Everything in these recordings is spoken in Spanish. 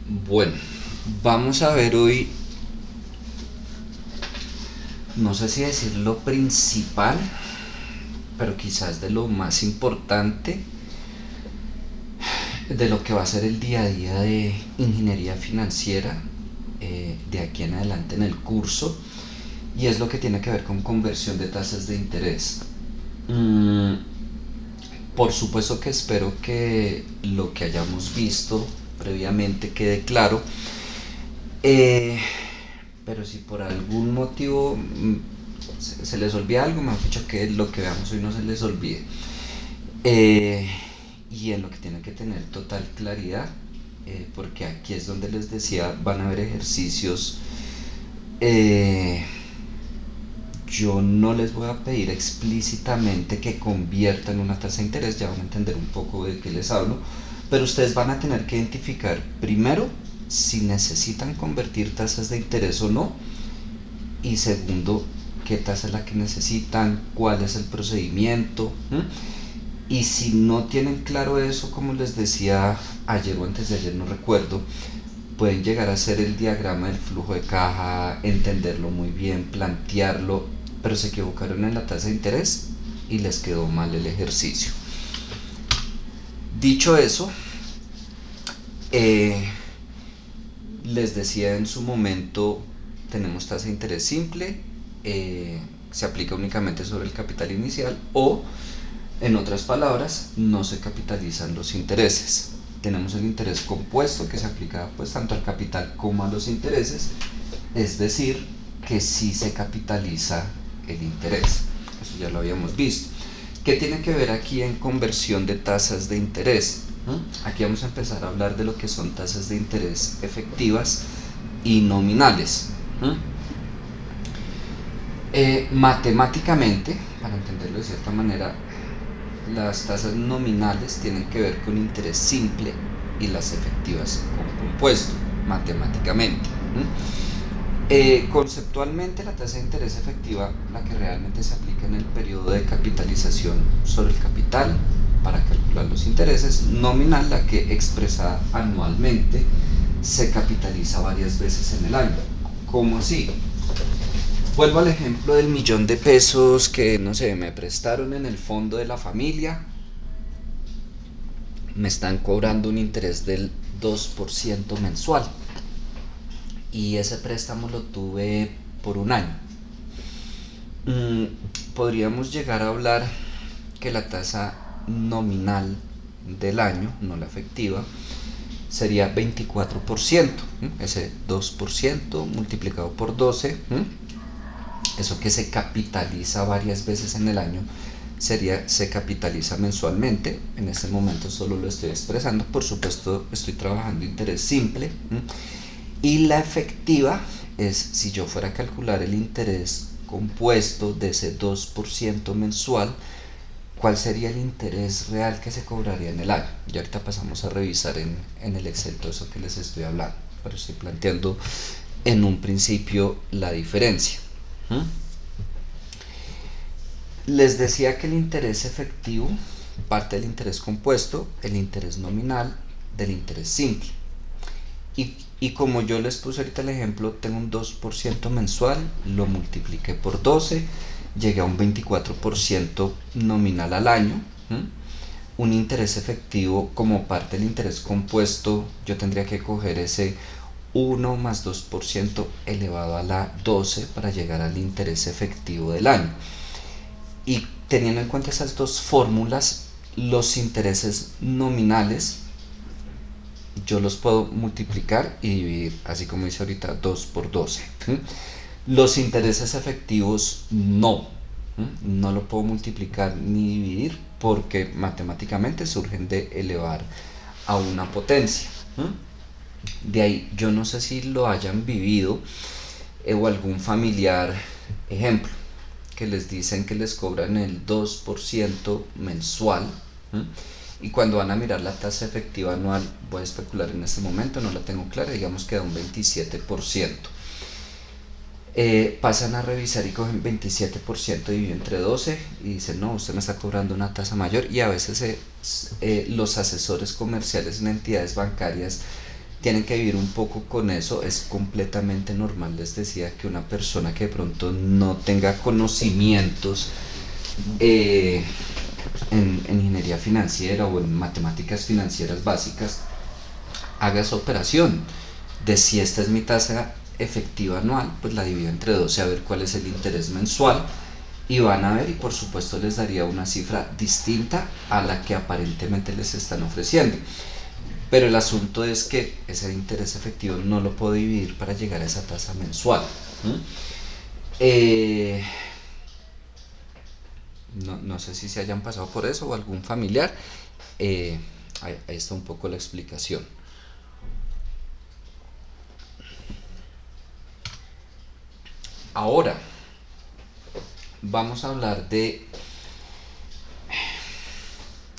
Bueno, vamos a ver hoy, no sé si decir lo principal, pero quizás de lo más importante de lo que va a ser el día a día de ingeniería financiera de aquí en adelante en el curso, y es lo que tiene que ver con conversión de tasas de interés. Mm, por supuesto que espero que lo que hayamos visto previamente quede claro. Eh, pero si por algún motivo se les olvida algo, me han dicho que lo que veamos hoy no se les olvide. Eh, y en lo que tienen que tener total claridad, porque aquí es donde les decía, van a haber ejercicios. eh, yo no les voy a pedir explícitamente que conviertan una tasa de interés, ya van a entender un poco de qué les hablo, pero ustedes van a tener que identificar primero si necesitan convertir tasas de interés o no, y segundo, qué tasa es la que necesitan, cuál es el procedimiento. Y si no tienen claro eso, como les decía ayer o antes de ayer, no recuerdo, pueden llegar a hacer el diagrama del flujo de caja, entenderlo muy bien, plantearlo, pero se equivocaron en la tasa de interés y les quedó mal el ejercicio. Dicho eso, eh, les decía en su momento, tenemos tasa de interés simple, se aplica únicamente sobre el capital inicial, o en otras palabras, no se capitalizan los intereses. Tenemos el interés compuesto que se aplica pues tanto al capital como a los intereses, es decir, que sí se capitaliza el interés. Eso ya lo habíamos visto. ¿Qué tiene que ver aquí en conversión de tasas de interés? Aquí vamos a empezar a hablar de lo que son tasas de interés efectivas y nominales. Matemáticamente, para entenderlo de cierta manera, las tasas nominales tienen que ver con interés simple y las efectivas con compuesto, matemáticamente. Conceptualmente, la tasa de interés efectiva, la que realmente se aplica en el periodo de capitalización sobre el capital para calcular los intereses; nominal, la que expresada anualmente se capitaliza varias veces en el año. ¿Cómo así? Vuelvo al ejemplo del 1.000.000 de pesos que, no sé, me prestaron en el fondo de la familia. Me están cobrando un interés del 2% mensual. Y ese préstamo lo tuve por un año. Podríamos llegar a hablar que la tasa nominal del año, no la efectiva, sería 24%. Ese 2% multiplicado por 12, eso que se capitaliza varias veces en el año, se capitaliza mensualmente. En este momento solo lo estoy expresando, por supuesto estoy trabajando interés simple. Y la efectiva es, si yo fuera a calcular el interés compuesto de ese 2% mensual, ¿cuál sería el interés real que se cobraría en el año? Y ahorita pasamos a revisar en el Excel todo eso que les estoy hablando, pero estoy planteando en un principio la diferencia. Les decía que el interés efectivo parte del interés compuesto, el interés nominal del interés simple. Y como yo les puse ahorita el ejemplo, tengo un 2% mensual, lo multipliqué por 12, llegué a un 24% nominal al año. Un interés efectivo como parte del interés compuesto, yo tendría que coger ese 1 más 2% elevado a la 12 para llegar al interés efectivo del año. Y teniendo en cuenta esas dos fórmulas, los intereses nominales yo los puedo multiplicar y dividir, así como dice ahorita, 2 por 12. Los intereses efectivos no lo puedo multiplicar ni dividir porque matemáticamente surgen de elevar a una potencia. De ahí, yo no sé si lo hayan vivido o algún familiar, ejemplo, que les dicen que les cobran el 2% mensual. Y cuando van a mirar la tasa efectiva anual, voy a especular en este momento, no la tengo clara, digamos que da un 27%. Pasan a revisar y cogen 27% dividido entre 12 y dicen, no, usted me está cobrando una tasa mayor. Y a veces los asesores comerciales en entidades bancarias tienen que vivir un poco con eso. Es completamente normal, les decía, que una persona que de pronto no tenga conocimientos eh, en ingeniería financiera o en matemáticas financieras básicas haga esa operación de si esta es mi tasa efectiva anual, pues la divido entre 12 a ver cuál es el interés mensual y van a ver, y por supuesto les daría una cifra distinta a la que aparentemente les están ofreciendo. Pero el asunto es que ese interés efectivo no lo puedo dividir para llegar a esa tasa mensual. ¿Mm? Eh, no sé si se hayan pasado por eso o algún familiar. Ahí está un poco la explicación. Ahora vamos a hablar de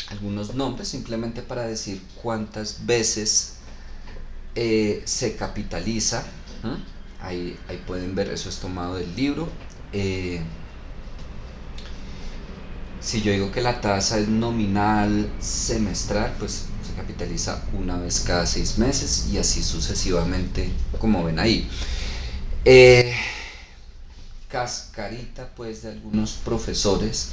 algunos nombres simplemente para decir cuántas veces se capitaliza. Ahí pueden ver, eso es tomado del libro. Si yo digo que la tasa es nominal semestral, pues se capitaliza una vez cada 6 meses y así sucesivamente, como ven ahí. Cascarita pues de algunos profesores.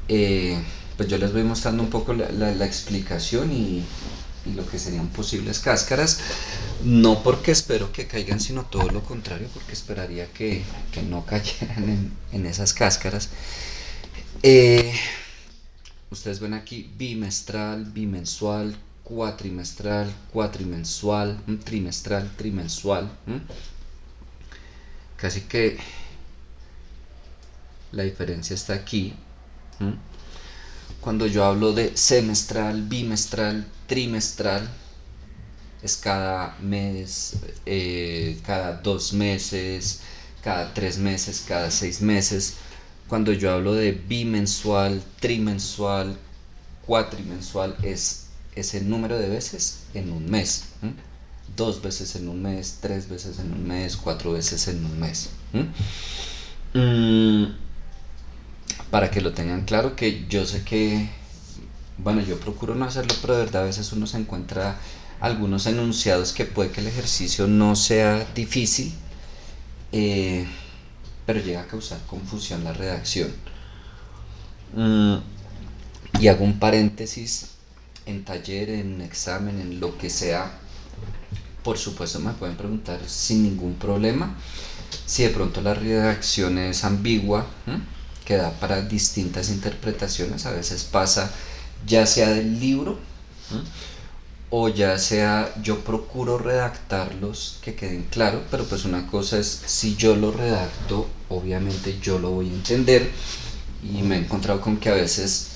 Pues yo les voy mostrando un poco la explicación y lo que serían posibles cáscaras. No porque espero que caigan, sino todo lo contrario, porque esperaría que no cayeran en esas cáscaras. Ustedes ven aquí bimestral, bimensual, cuatrimestral, cuatrimensual, trimestral, trimensual. Casi que la diferencia está aquí. Cuando yo hablo de semestral, bimestral, trimestral, es cada mes, cada 2 meses, cada 3 meses, cada 6 meses. Cuando yo hablo de bimensual, trimensual, cuatrimensual, es ese número de veces en un mes. 2 veces en un mes, 3 veces en un mes, 4 veces en un mes. Para que lo tengan claro, que yo sé que, bueno, yo procuro no hacerlo, pero de verdad a veces uno se encuentra algunos enunciados que puede que el ejercicio no sea difícil, pero llega a causar confusión la redacción. Y hago un paréntesis: en taller, en examen, en lo que sea, por supuesto me pueden preguntar sin ningún problema si de pronto la redacción es ambigua, que da para distintas interpretaciones. A veces pasa ya sea del libro, o ya sea yo procuro redactarlos que queden claros, pero pues una cosa es si yo lo redacto, obviamente yo lo voy a entender, y me he encontrado con que a veces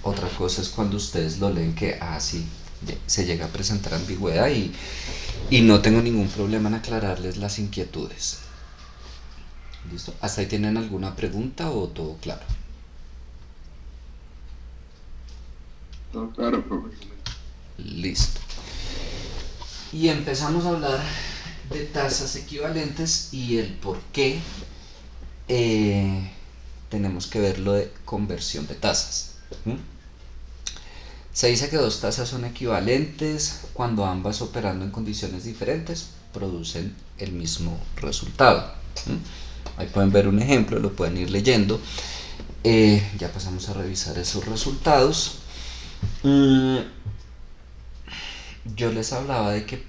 otra cosa es cuando ustedes lo leen que sí, se llega a presentar ambigüedad, y no tengo ningún problema en aclararles las inquietudes. ¿Listo? ¿Hasta ahí tienen alguna pregunta o todo claro? Todo claro, profe. Listo. Y empezamos a hablar de tasas equivalentes y el por qué tenemos que ver lo de conversión de tasas. Se dice que dos tasas son equivalentes cuando ambas, operando en condiciones diferentes, producen el mismo resultado. Ahí pueden ver un ejemplo, lo pueden ir leyendo. Ya pasamos a revisar esos resultados. Yo les hablaba de que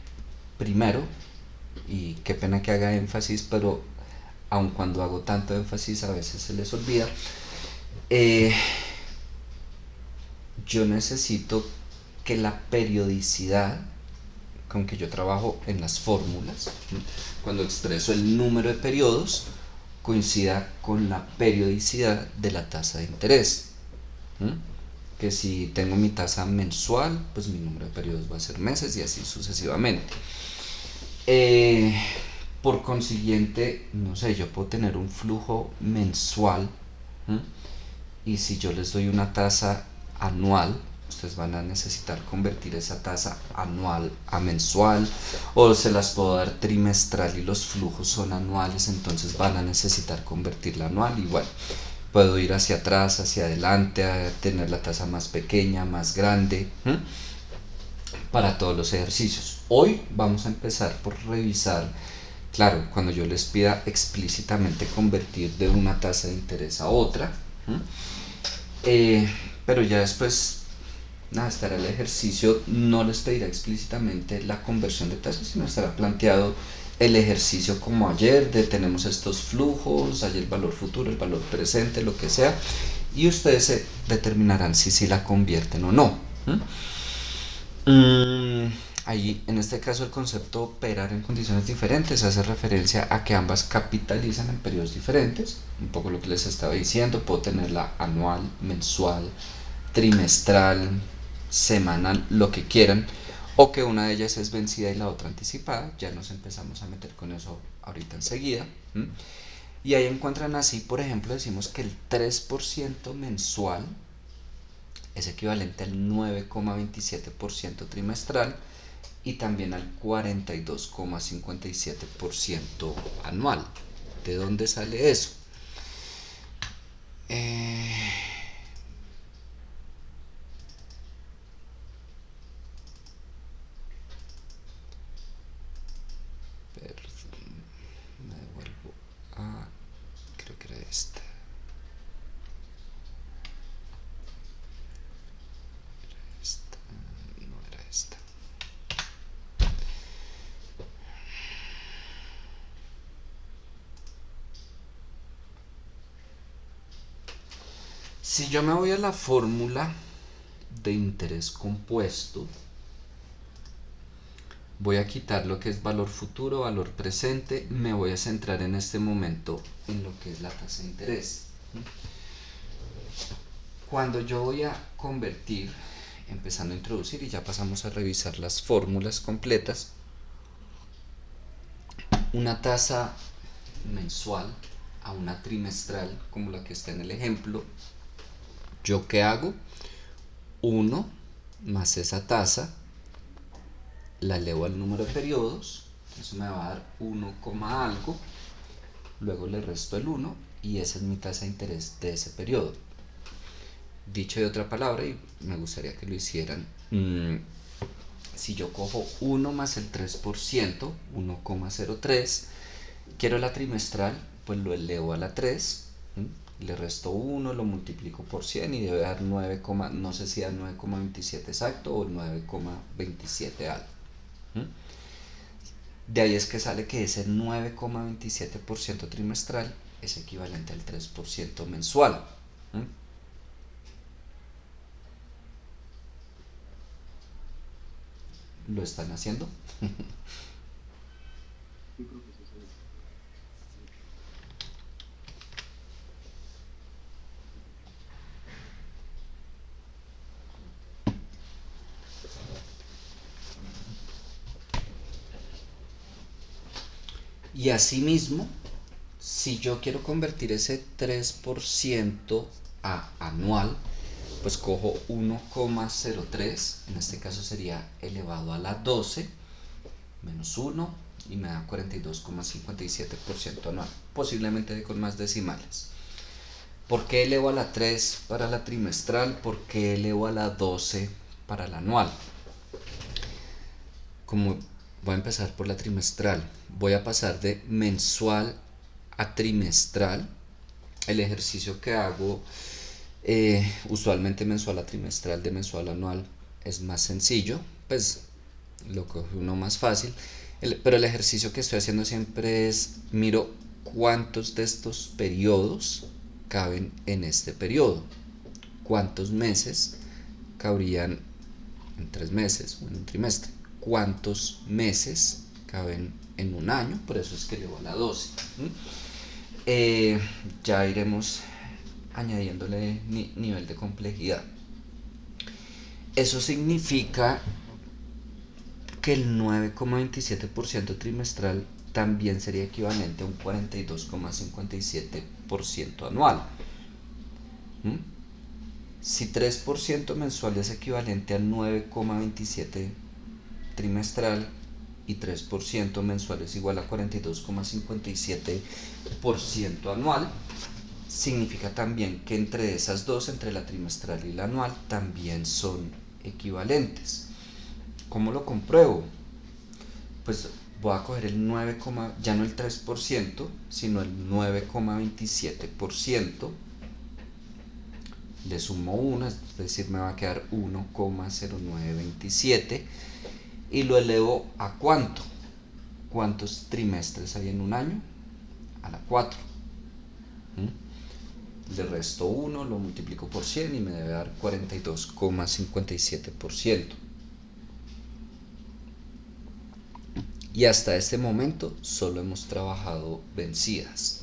primero, y qué pena que haga énfasis, pero aun cuando hago tanto énfasis a veces se les olvida, yo necesito que la periodicidad con que yo trabajo en las fórmulas, cuando expreso el número de periodos, coincida con la periodicidad de la tasa de interés. Que si tengo mi tasa mensual, pues mi número de periodos va a ser meses y así sucesivamente. Por consiguiente, no sé, yo puedo tener un flujo mensual, y si yo les doy una tasa anual, ustedes van a necesitar convertir esa tasa anual a mensual, o se las puedo dar trimestral y los flujos son anuales, entonces van a necesitar convertirla anual. Y bueno, puedo ir hacia atrás, hacia adelante, a tener la tasa más pequeña, más grande. para todos los ejercicios. Hoy vamos a empezar por revisar, claro, cuando yo les pida explícitamente convertir de una tasa de interés a otra, pero ya después, nada, estará el ejercicio, no les pedirá explícitamente la conversión de tasas, sino estará planteado el ejercicio como ayer, de tenemos estos flujos, hay el valor futuro, el valor presente, lo que sea, y ustedes se determinarán si la convierten o no. Ahí, en este caso, el concepto operar en condiciones diferentes hace referencia a que ambas capitalizan en periodos diferentes, un poco lo que les estaba diciendo. Puedo tenerla anual, mensual, trimestral, semanal, lo que quieran, o que una de ellas es vencida y la otra anticipada. Ya nos empezamos a meter con eso ahorita enseguida. Y ahí encuentran así, por ejemplo, decimos que el 3% mensual es equivalente al 9,27% trimestral y también al 42,57% anual. ¿De dónde sale eso? Me devuelvo a... creo que era esta. No era esta. Si yo me voy a la fórmula de interés compuesto, voy a quitar lo que es valor futuro, valor presente, me voy a centrar en este momento en lo que es la tasa de interés. Cuando yo voy a convertir, empezando a introducir, y ya pasamos a revisar las fórmulas completas, una tasa mensual a una trimestral, como la que está en el ejemplo, ¿yo qué hago? 1 más esa tasa, la elevo al número de periodos, eso me va a dar 1, algo, luego le resto el 1 y esa es mi tasa de interés de ese periodo. Dicho de otra palabra, y me gustaría que lo hicieran, si yo cojo 1 más el 3%, 1,03, quiero la trimestral, pues lo elevo a la 3, le resto 1, lo multiplico por 100 y debe dar 9, no sé si da 9,27 exacto o 9,27 algo. De ahí es que sale que ese 9,27% trimestral es equivalente al 3% mensual. ¿Lo están haciendo? Y asimismo, si yo quiero convertir ese 3% a anual, pues cojo 1,03, en este caso sería elevado a la 12, menos 1, y me da 42,57% anual, posiblemente con más decimales. ¿Por qué elevo a la 3 para la trimestral? ¿Por qué elevo a la 12 para la anual? Como voy a empezar por la trimestral, voy a pasar de mensual a trimestral. El ejercicio que hago usualmente mensual a trimestral, de mensual a anual, es más sencillo, pues lo coge uno más fácil, pero el ejercicio que estoy haciendo siempre es, miro cuántos de estos periodos caben en este periodo, cuántos meses cabrían en 3 meses o en un trimestre, cuántos meses caben en un año, por eso es que elevo a la 12. Ya iremos añadiéndole nivel de complejidad. Eso significa que el 9,27% trimestral también sería equivalente a un 42,57% anual. Si 3% mensual es equivalente al 9,27 trimestral y 3% mensual es igual a 42,57% anual, significa también que entre esas dos, entre la trimestral y la anual, también son equivalentes. ¿Cómo lo compruebo? Pues voy a coger el 9, ya no el 3%, sino el 9,27%. Le sumo 1, es decir, me va a quedar 1,0927 y lo elevo a ¿cuánto? ¿Cuántos trimestres hay en un año? A la 4. Le resto 1, lo multiplico por 100 y me debe dar 42,57%. Y hasta este momento solo hemos trabajado vencidas.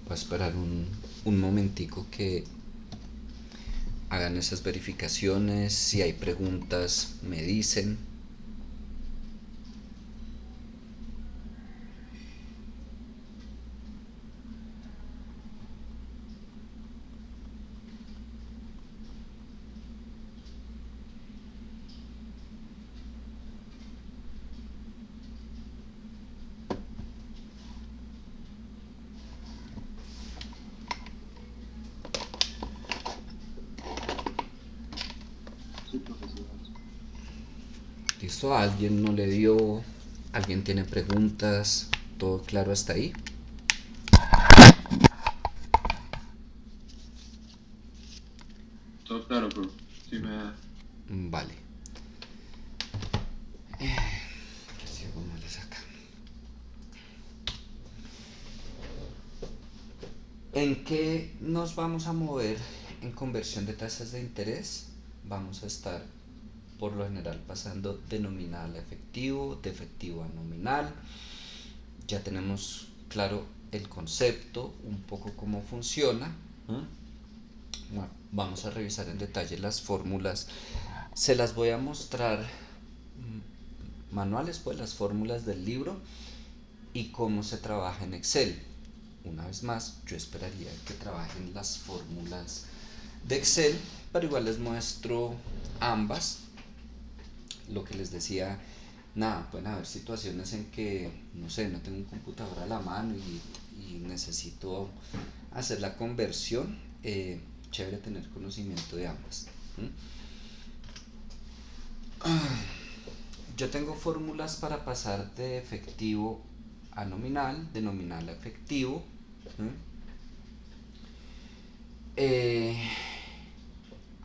Voy a esperar un momentico que hagan esas verificaciones. Si hay preguntas, me dicen. Sí, profesor. ¿Listo? ¿A alguien no le dio? ¿Alguien tiene preguntas? ¿Todo claro hasta ahí? Todo claro, profe. Sí, me da. Vale. Si hago males acá. ¿En qué nos vamos a mover en conversión de tasas de interés? Vamos a estar por lo general pasando de nominal a efectivo, de efectivo a nominal. Ya tenemos claro el concepto, un poco cómo funciona. Bueno, vamos a revisar en detalle las fórmulas. Se las voy a mostrar manuales, pues las fórmulas del libro y cómo se trabaja en Excel. Una vez más, yo esperaría que trabajen las fórmulas de Excel, pero igual les muestro ambas. Lo que les decía, nada, pueden haber situaciones en que, no sé, no tengo un computador a la mano y necesito hacer la conversión. Chévere tener conocimiento de ambas. Yo tengo fórmulas para pasar de efectivo a nominal, de nominal a efectivo.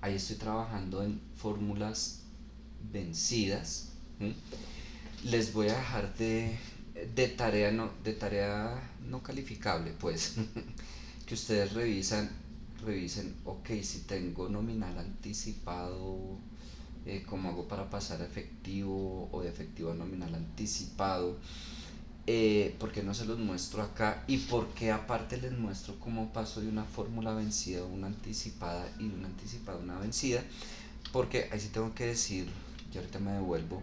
Ahí estoy trabajando en fórmulas vencidas. Les voy a dejar de tarea no calificable, pues, que ustedes revisen, ok, si tengo nominal anticipado, cómo hago para pasar a efectivo o de efectivo a nominal anticipado. ¿Por qué no se los muestro acá? Y por qué aparte les muestro cómo paso de una fórmula vencida a una anticipada y de una anticipada a una vencida. Porque ahí sí tengo que decir, y ahorita me devuelvo,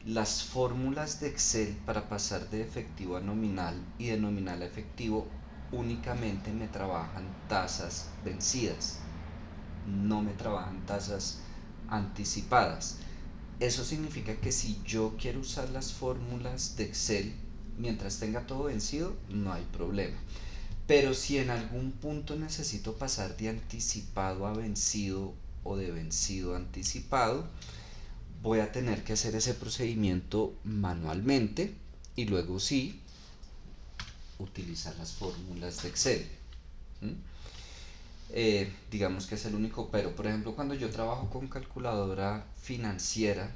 las fórmulas de Excel para pasar de efectivo a nominal y de nominal a efectivo únicamente me trabajan tasas vencidas, no me trabajan tasas anticipadas. Eso significa que si yo quiero usar las fórmulas de Excel mientras tenga todo vencido, no hay problema. Pero si en algún punto necesito pasar de anticipado a vencido o de vencido a anticipado, voy a tener que hacer ese procedimiento manualmente y luego sí utilizar las fórmulas de Excel. Digamos que es el único pero. Por ejemplo, cuando yo trabajo con calculadora financiera,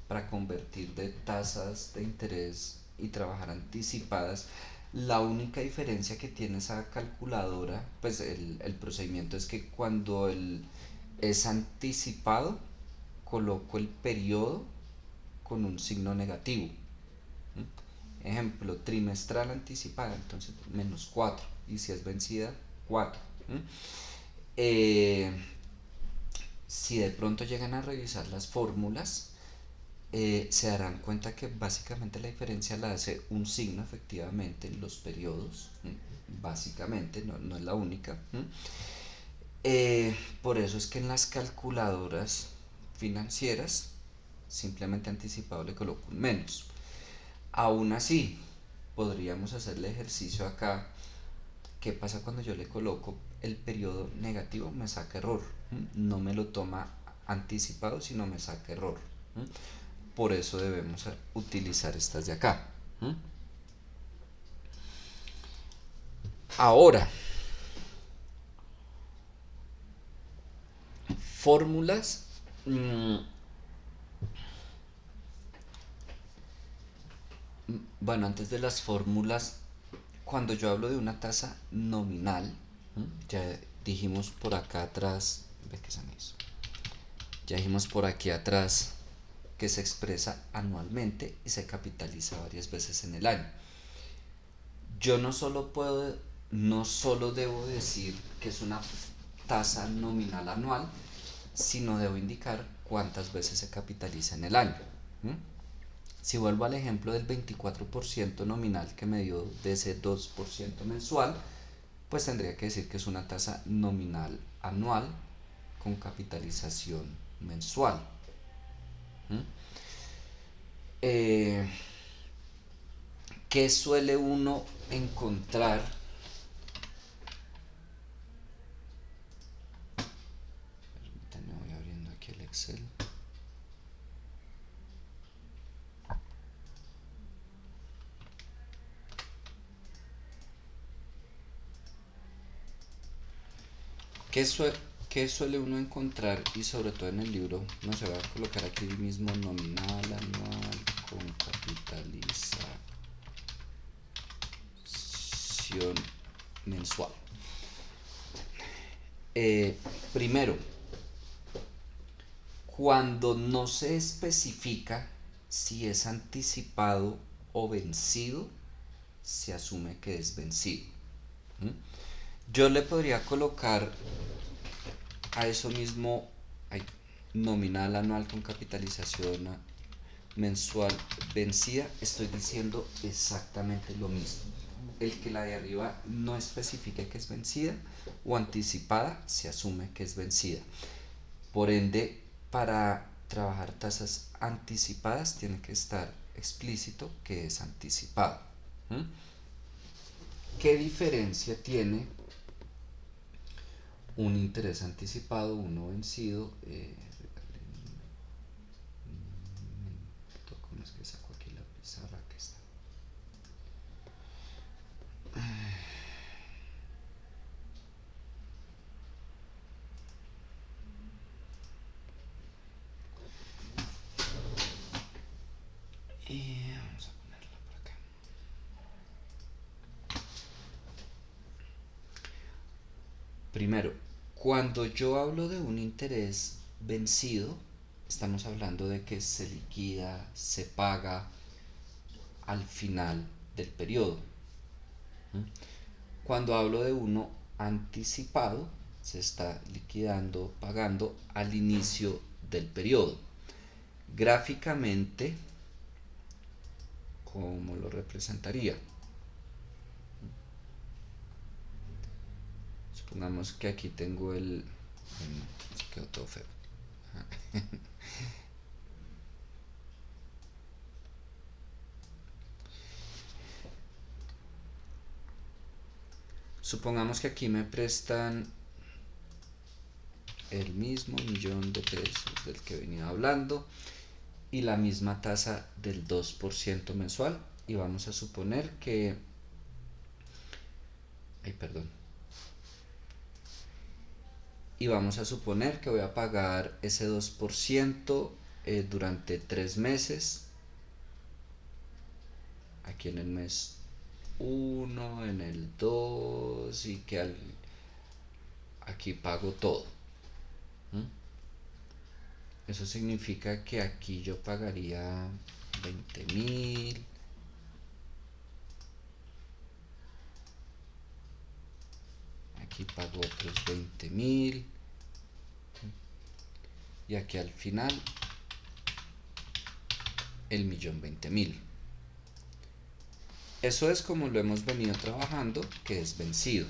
para convertir de tasas de interés y trabajar anticipadas, la única diferencia que tiene esa calculadora, pues el procedimiento es que cuando es anticipado, coloco el periodo con un signo negativo. Ejemplo, trimestral anticipada, entonces menos 4. Y si es vencida, 4. Si de pronto llegan a revisar las fórmulas, se darán cuenta que básicamente la diferencia la hace un signo efectivamente en los periodos, básicamente, no es la única. Por eso es que en las calculadoras financieras simplemente anticipado le coloco un menos. Aún así, podríamos hacer el ejercicio acá. ¿Qué pasa cuando yo le coloco el periodo negativo? Me saca error. no me lo toma anticipado, sino me saca error. Por eso debemos utilizar estas de acá. Ahora, fórmulas. Bueno, antes de las fórmulas, cuando yo hablo de una tasa nominal, ya dijimos por acá atrás, ve que se me hizo. Ya dijimos por aquí atrás que se expresa anualmente y se capitaliza varias veces en el año. Yo no solo debo decir que es una tasa nominal anual, sino debo indicar cuántas veces se capitaliza en el año. Si vuelvo al ejemplo del 24% nominal que me dio de ese 2% mensual, pues tendría que decir que es una tasa nominal anual con capitalización mensual. ¿Qué suele uno encontrar? Permítanme, voy abriendo aquí el Excel. ¿Qué suele uno encontrar? Y sobre todo en el libro, no se va a colocar aquí mismo nominal anual con capitalización mensual. Primero, cuando no se especifica si es anticipado o vencido, se asume que es vencido. Yo le podría colocar a eso mismo nominal anual con capitalización mensual vencida, estoy diciendo exactamente lo mismo. El que la de arriba no especifique que es vencida o anticipada, se asume que es vencida. Por ende, para trabajar tasas anticipadas tiene que estar explícito que es anticipado. ¿Qué diferencia tiene un interés anticipado, uno vencido? ¿Cómo es que saco aquí la pizarra que está? Y vamos a ponerla por acá. Primero, cuando yo hablo de un interés vencido, estamos hablando de que se liquida, se paga al final del periodo. Cuando hablo de uno anticipado, se está liquidando, pagando al inicio del periodo. Gráficamente, ¿cómo lo representaría? Supongamos que aquí tengo se quedó todo feo. Supongamos que aquí me prestan el mismo millón de pesos del que venía hablando y la misma tasa del 2% mensual, y vamos a suponer que voy a pagar ese 2% durante 3 meses, aquí en el mes 1, en el 2, y que aquí pago todo. Eso significa que aquí yo pagaría 20.000. Aquí pago otros 20.000. Y aquí al final el 1.020.000. Eso es como lo hemos venido trabajando, que es vencido.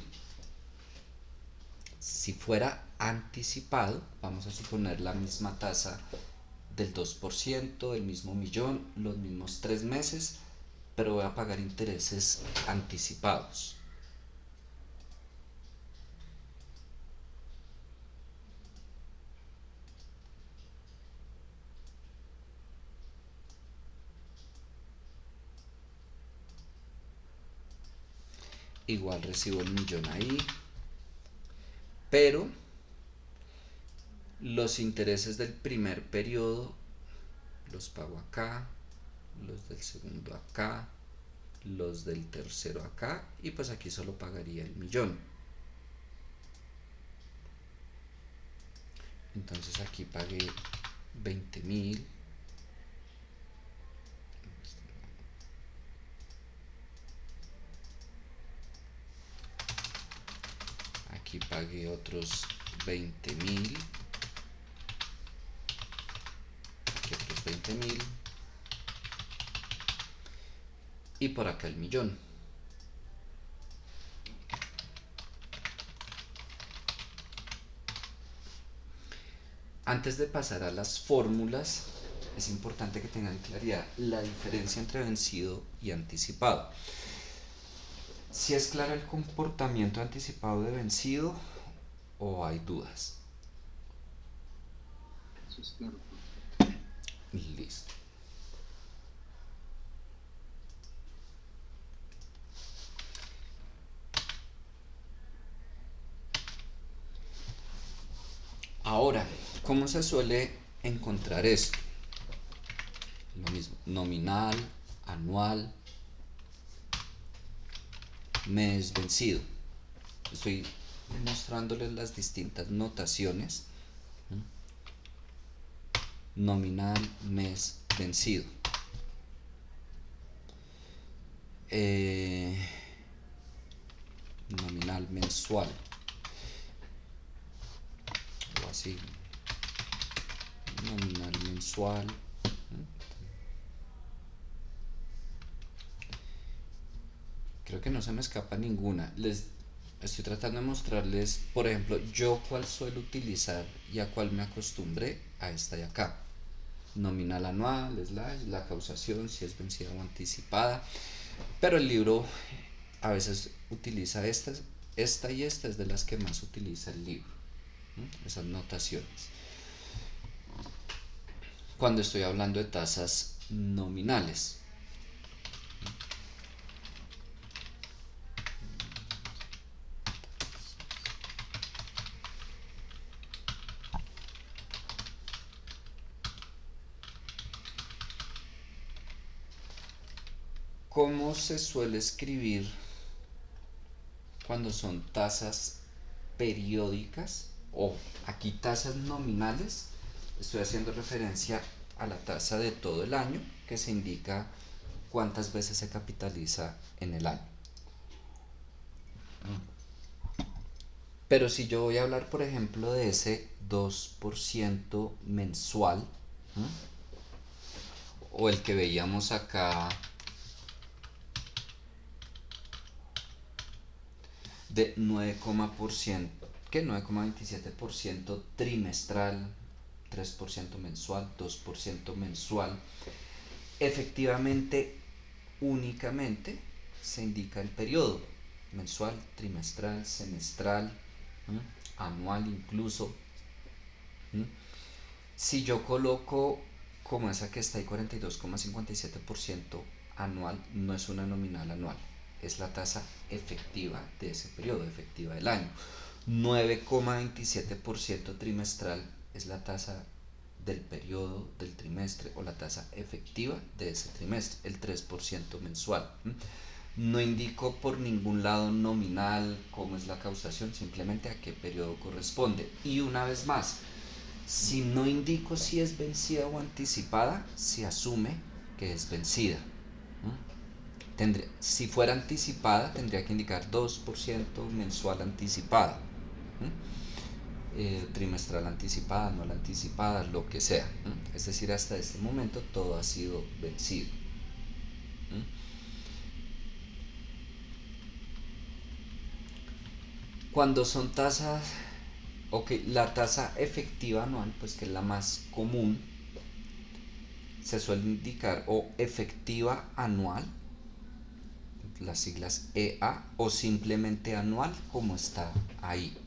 Si fuera anticipado, vamos a suponer la misma tasa del 2%, el mismo millón, los mismos 3 meses, pero voy a pagar intereses anticipados. igual recibo el millón ahí, pero los intereses del primer periodo los pago acá, los del segundo acá, los del tercero acá, y pues aquí solo pagaría el millón. Entonces aquí pagué 20.000. Aquí pagué otros 20.000. Aquí otros 20.000. Y por acá el millón. Antes de pasar a las fórmulas, es importante que tengan claridad la diferencia entre vencido y anticipado. Si es claro el comportamiento anticipado de vencido o hay dudas. Eso es claro. Listo. Ahora, ¿cómo se suele encontrar esto? Lo mismo, nominal, anual, mes vencido. Estoy mostrándoles las distintas notaciones. Nominal, mes vencido. Nominal mensual. O así. Nominal mensual. Creo que no se me escapa ninguna. Les estoy tratando de mostrarles, por ejemplo, yo cuál suelo utilizar y a cuál me acostumbré, a esta de acá. Nominal anual, slash, la causación, si es vencida o anticipada. Pero el libro a veces utiliza esta y esta es de las que más utiliza el libro. Esas notaciones. Cuando estoy hablando de tasas nominales. ¿Cómo se suele escribir cuando son tasas periódicas o aquí tasas nominales? Estoy haciendo referencia a la tasa de todo el año, que se indica cuántas veces se capitaliza en el año. Pero si yo voy a hablar, por ejemplo, de ese 2% mensual, o el que veíamos acá de 9,27% trimestral, 3% mensual, 2% mensual, efectivamente únicamente se indica el periodo mensual, trimestral, semestral, anual incluso. Si yo coloco como esa que está ahí 42,57% anual, no es una nominal anual, es la tasa efectiva de ese periodo, efectiva del año. 9,27% trimestral es la tasa del periodo del trimestre o la tasa efectiva de ese trimestre, el 3% mensual. No indico por ningún lado nominal cómo es la causación, simplemente a qué periodo corresponde. Y una vez más, si no indico si es vencida o anticipada, se asume que es vencida. Si fuera anticipada, tendría que indicar 2% mensual anticipada, trimestral anticipada, anual anticipada, lo que sea. Es decir, hasta este momento todo ha sido vencido. Cuando son tasas, ok, la tasa efectiva anual, pues que es la más común, se suele indicar o efectiva anual, las siglas EA, o simplemente anual como está ahí,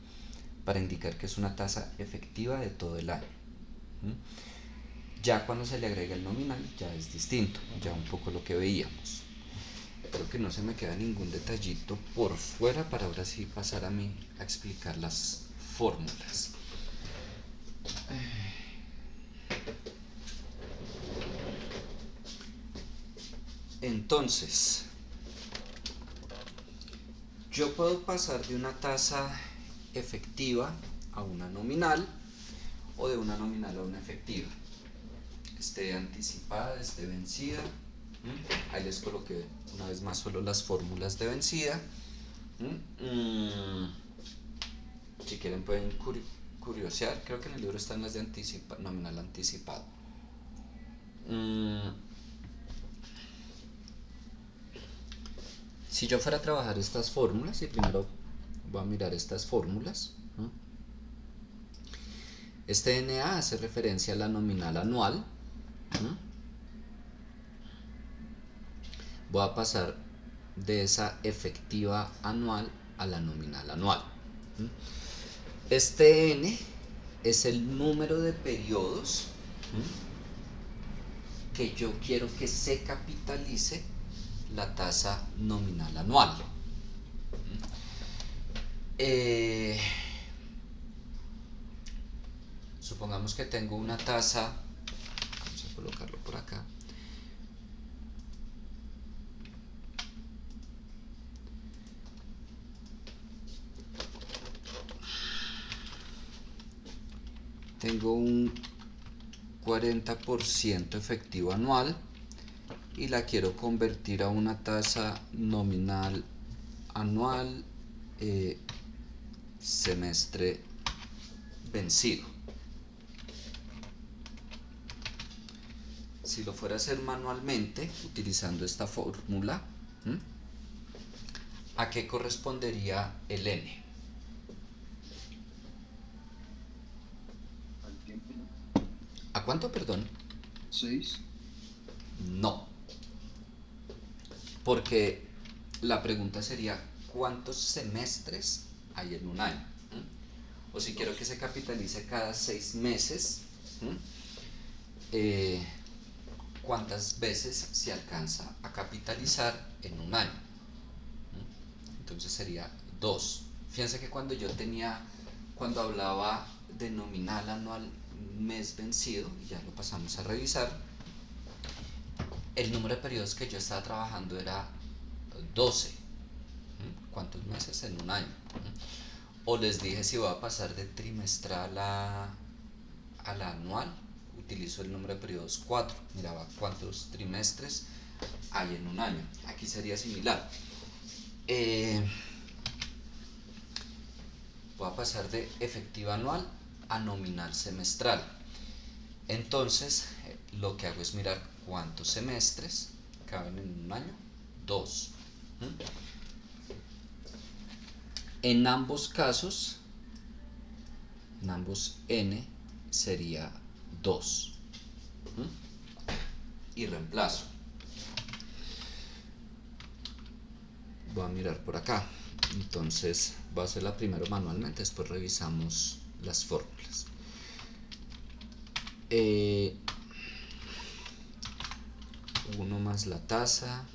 para indicar que es una tasa efectiva de todo el año. Ya cuando se le agrega el nominal ya es distinto, ya un poco lo que veíamos. Creo que no se me queda ningún detallito por fuera para ahora sí pasar a explicar las fórmulas. Entonces, yo puedo pasar de una tasa efectiva a una nominal o de una nominal a una efectiva. Esté anticipada, esté vencida. Ahí les coloqué una vez más solo las fórmulas de vencida. Si quieren pueden curiosear, creo que en el libro están las de nominal anticipado. Si yo fuera a trabajar estas fórmulas, y primero voy a mirar estas fórmulas, este NA hace referencia a la nominal anual. Voy a pasar de esa efectiva anual a la nominal anual. Este N es el número de periodos que yo quiero que se capitalice la tasa nominal anual. Supongamos que tengo una tasa, vamos a colocarlo por acá. Tengo un 40% efectivo anual y la quiero convertir a una tasa nominal anual semestre vencido. Si lo fuera a hacer manualmente utilizando esta fórmula, ¿a qué correspondería el N? Al tiempo, ¿no? ¿A cuánto, perdón? 6. No, porque la pregunta sería ¿cuántos semestres hay en un año? O si quiero que se capitalice cada 6 meses, ¿cuántas veces se alcanza a capitalizar en un año? Entonces sería 2. Fíjense que cuando hablaba de nominal anual mes vencido, y ya lo pasamos a revisar, el número de periodos que yo estaba trabajando era 12. ¿Cuántos meses en un año? O les dije si voy a pasar de trimestral a la anual, utilizo el número de periodos 4, miraba cuántos trimestres hay en un año. Aquí sería similar. Voy a pasar de efectiva anual a nominal semestral. Entonces, lo que hago es mirar cuántos semestres caben en un año. 2. En ambos casos, en ambos N sería 2. Y reemplazo. Voy a mirar por acá. Entonces, voy a hacerla primero manualmente, después revisamos las fórmulas. 1 más la tasa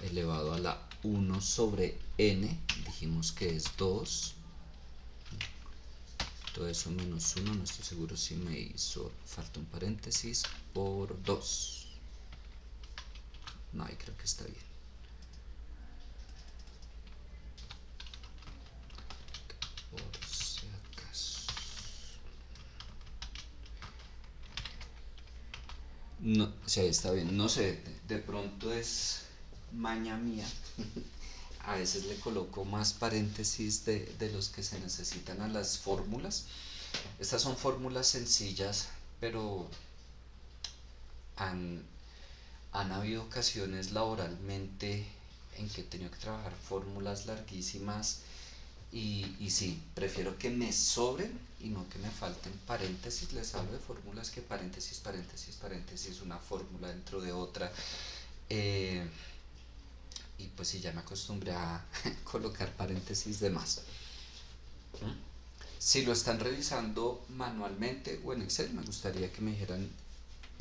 elevado a la 1 sobre n, dijimos que es 2. Todo eso menos 1, no estoy seguro si me hizo falta un paréntesis, por 2. No, ahí creo que está bien. Por si acaso. No, sí, ahí está bien. No sé, de pronto es maña mía. A veces le coloco más paréntesis de los que se necesitan a las fórmulas. Estas son fórmulas sencillas, pero han habido ocasiones laboralmente en que he tenido que trabajar fórmulas larguísimas y sí, prefiero que me sobren y no que me falten paréntesis. Les hablo de fórmulas que paréntesis, paréntesis, paréntesis, una fórmula dentro de otra. Y pues sí, ya me acostumbré a colocar paréntesis de más. Si lo están revisando manualmente o en Excel, me gustaría que me dijeran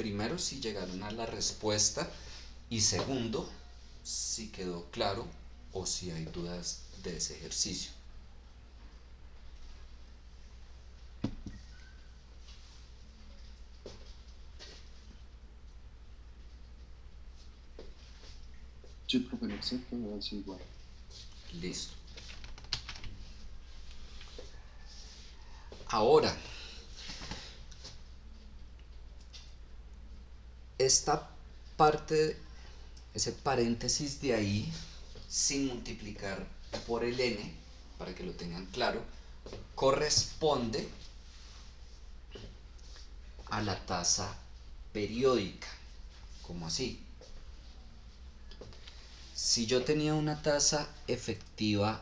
primero, si llegaron a la respuesta y segundo, si quedó claro o si hay dudas de ese ejercicio. Sí, profe, lo acepto, me hace igual. Listo. Ahora, esta parte, ese paréntesis de ahí, sin multiplicar por el n, para que lo tengan claro, corresponde a la tasa periódica. ¿Cómo así? Si yo tenía una tasa efectiva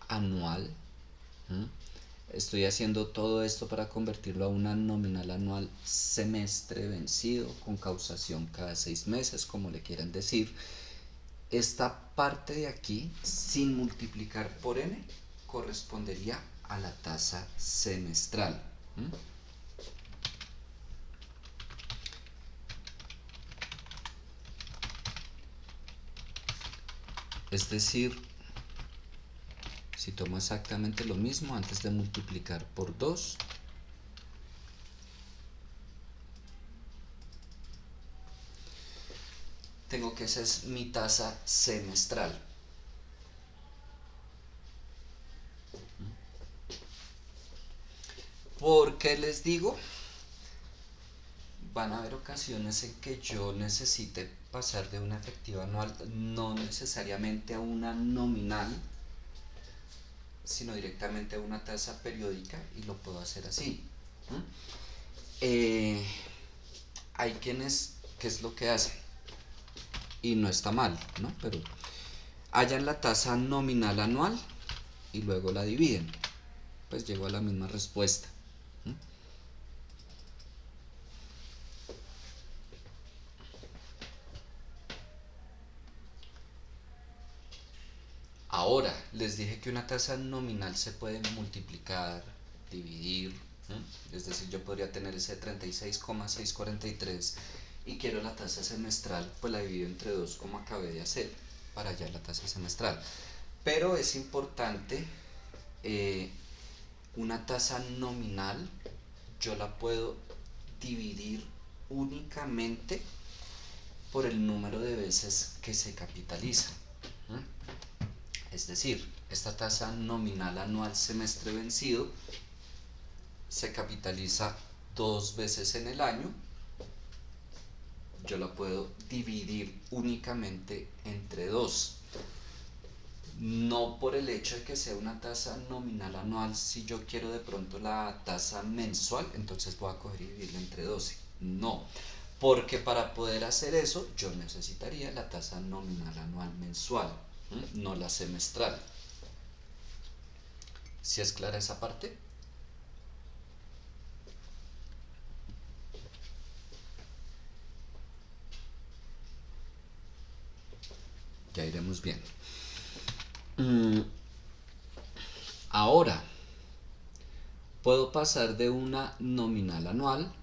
anual, ¿m? Estoy haciendo todo esto para convertirlo a una nominal anual semestre vencido con causación cada 6 meses, como le quieran decir. Esta parte de aquí, sin multiplicar por n, correspondería a la tasa semestral. Es decir, si tomo exactamente lo mismo antes de multiplicar por 2, tengo que esa es mi tasa semestral. ¿Por qué les digo? Van a haber ocasiones en que yo necesite pasar de una efectiva anual, no necesariamente a una nominal, sino directamente a una tasa periódica, y lo puedo hacer así. Hay quienes, ¿qué es lo que hacen? Y no está mal, ¿no? Pero hallan la tasa nominal anual y luego la dividen. Pues llego a la misma respuesta. Ahora, les dije que una tasa nominal se puede multiplicar, dividir, es decir, yo podría tener ese 36,643 y quiero la tasa semestral, pues la divido entre 2 como acabé de hacer, para hallar la tasa semestral. Pero es importante, una tasa nominal yo la puedo dividir únicamente por el número de veces que se capitaliza. Es decir, esta tasa nominal anual semestre vencido se capitaliza 2 veces en el año. Yo la puedo dividir únicamente entre 2. No por el hecho de que sea una tasa nominal anual, si yo quiero de pronto la tasa mensual, entonces voy a coger y dividirla entre 12. No, porque para poder hacer eso yo necesitaría la tasa nominal anual mensual, no la semestral. ¿Sí es clara esa parte? Ya iremos bien. Ahora, puedo pasar de una nominal anual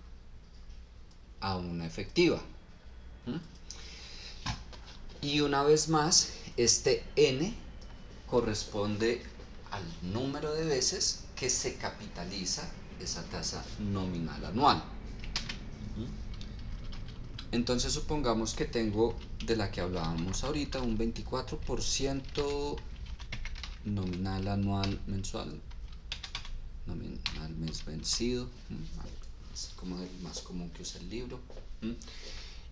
a una efectiva. Y una vez más, este n corresponde al número de veces que se capitaliza esa tasa nominal anual. Entonces supongamos que tengo, de la que hablábamos ahorita, un 24% nominal anual mensual, nominal mes vencido, es como el más común que usa el libro,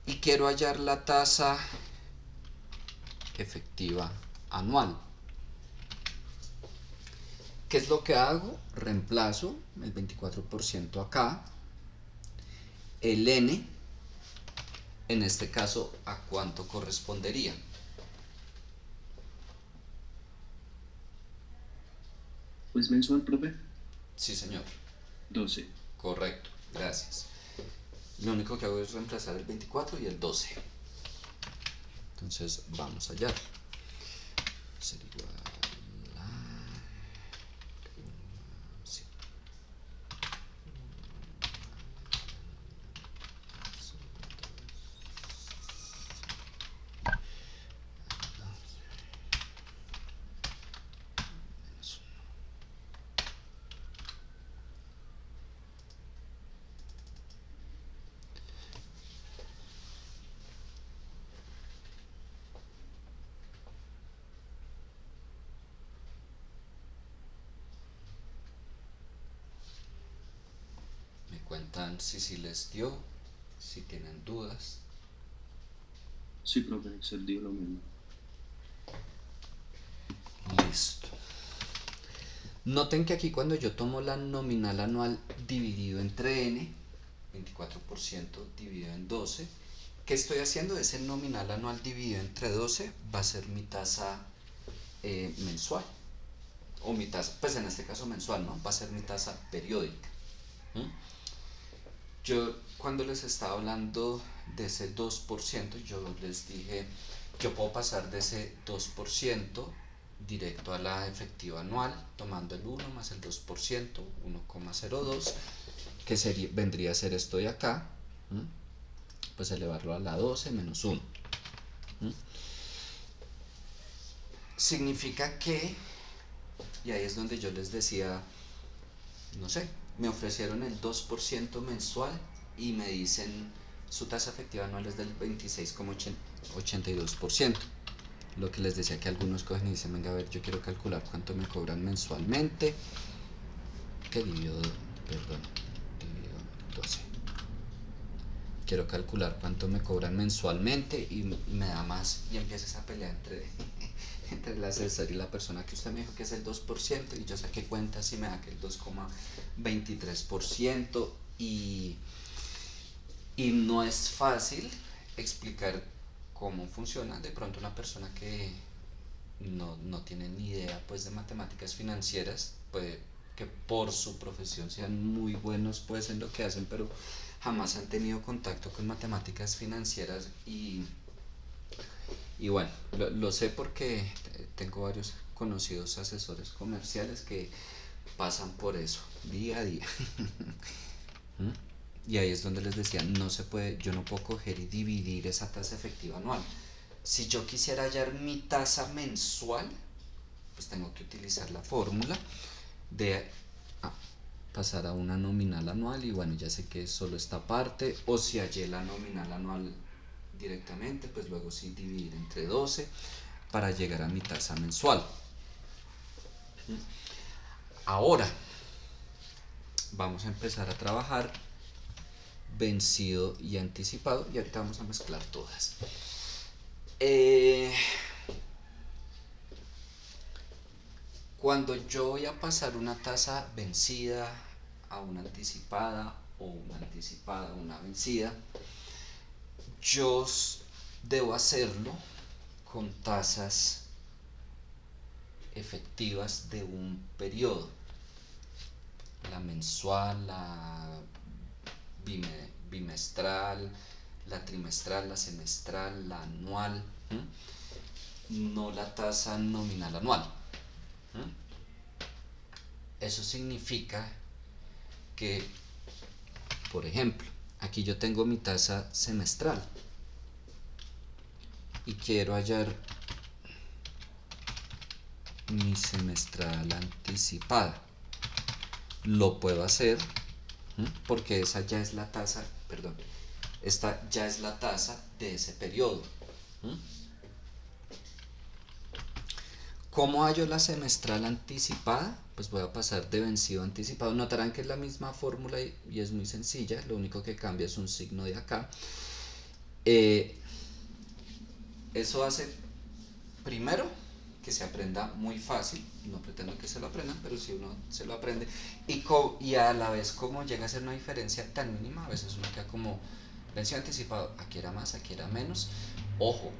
y quiero hallar la tasa efectiva anual. ¿Qué es lo que hago? Reemplazo el 24% acá, el n, en este caso, ¿a cuánto correspondería? ¿Pues mensual, profe? Sí, señor. 12. Correcto, gracias. Lo único que hago es reemplazar el 24 y el 12. Entonces vamos a hallar. Ser igual a... sí. comentan si sí les dio, si tienen dudas. Sí, profe, en Excel dio lo mismo. Listo. Noten que aquí cuando yo tomo la nominal anual dividido entre n, 24% dividido en 12, ¿qué estoy haciendo? Ese nominal anual dividido entre 12 va a ser mi tasa mensual. O mi tasa, pues en este caso mensual, ¿no? Va a ser mi tasa periódica. ¿Mm? Yo cuando les estaba hablando de ese 2%, yo les dije, yo puedo pasar de ese 2% directo a la efectiva anual, tomando el 1 más el 2%, 1,02, que vendría a ser esto de acá, ¿m? Pues elevarlo a la 12 menos 1. ¿M? Significa que, y ahí es donde yo les decía, no sé, me ofrecieron el 2% mensual y me dicen su tasa efectiva anual es del 26,82%. Lo que les decía que algunos cogen y dicen, venga, a ver, yo quiero calcular cuánto me cobran mensualmente. ¿Qué dividido? Perdón, dividido 12. Quiero calcular cuánto me cobran mensualmente y me da más y empieza esa pelea entre el asesor y la persona que usted me dijo que es el 2% y yo saqué cuentas y me da que el 2,23% y no es fácil explicar cómo funciona de pronto una persona que no tiene ni idea pues de matemáticas financieras, puede que por su profesión sean muy buenos pues en lo que hacen, pero jamás han tenido contacto con matemáticas financieras y bueno, lo sé porque tengo varios conocidos asesores comerciales que pasan por eso día a día. ¿Mm? Y ahí es donde les decía, no se puede, yo no puedo coger y dividir esa tasa efectiva anual. Si yo quisiera hallar mi tasa mensual, pues tengo que utilizar la fórmula de pasar a una nominal anual y bueno, ya sé que es solo esta parte, o si hallé la nominal anual directamente, pues luego sí dividir entre 12 para llegar a mi tasa mensual. Ahora vamos a empezar a trabajar vencido y anticipado y ahorita vamos a mezclar todas. Cuando yo voy a pasar una tasa vencida a una anticipada o una anticipada a una vencida, yo debo hacerlo con tasas efectivas de un periodo, la mensual, la bimestral, la trimestral, la semestral, la anual, no la tasa nominal anual. Eso significa que, por ejemplo, aquí yo tengo mi tasa semestral y quiero hallar mi semestral anticipada. Lo puedo hacer porque esa ya es la tasa, perdón, esta ya es la tasa de ese periodo. ¿Cómo hallo la semestral anticipada? Pues voy a pasar de vencido a anticipado. Notarán que es la misma fórmula y es muy sencilla, lo único que cambia es un signo de acá. Eso hace, primero, que se aprenda muy fácil, no pretendo que se lo aprendan, pero si uno se lo aprende, y a la vez como llega a ser una diferencia tan mínima, a veces uno queda como vencido anticipado, aquí era más, aquí era menos. Ojo,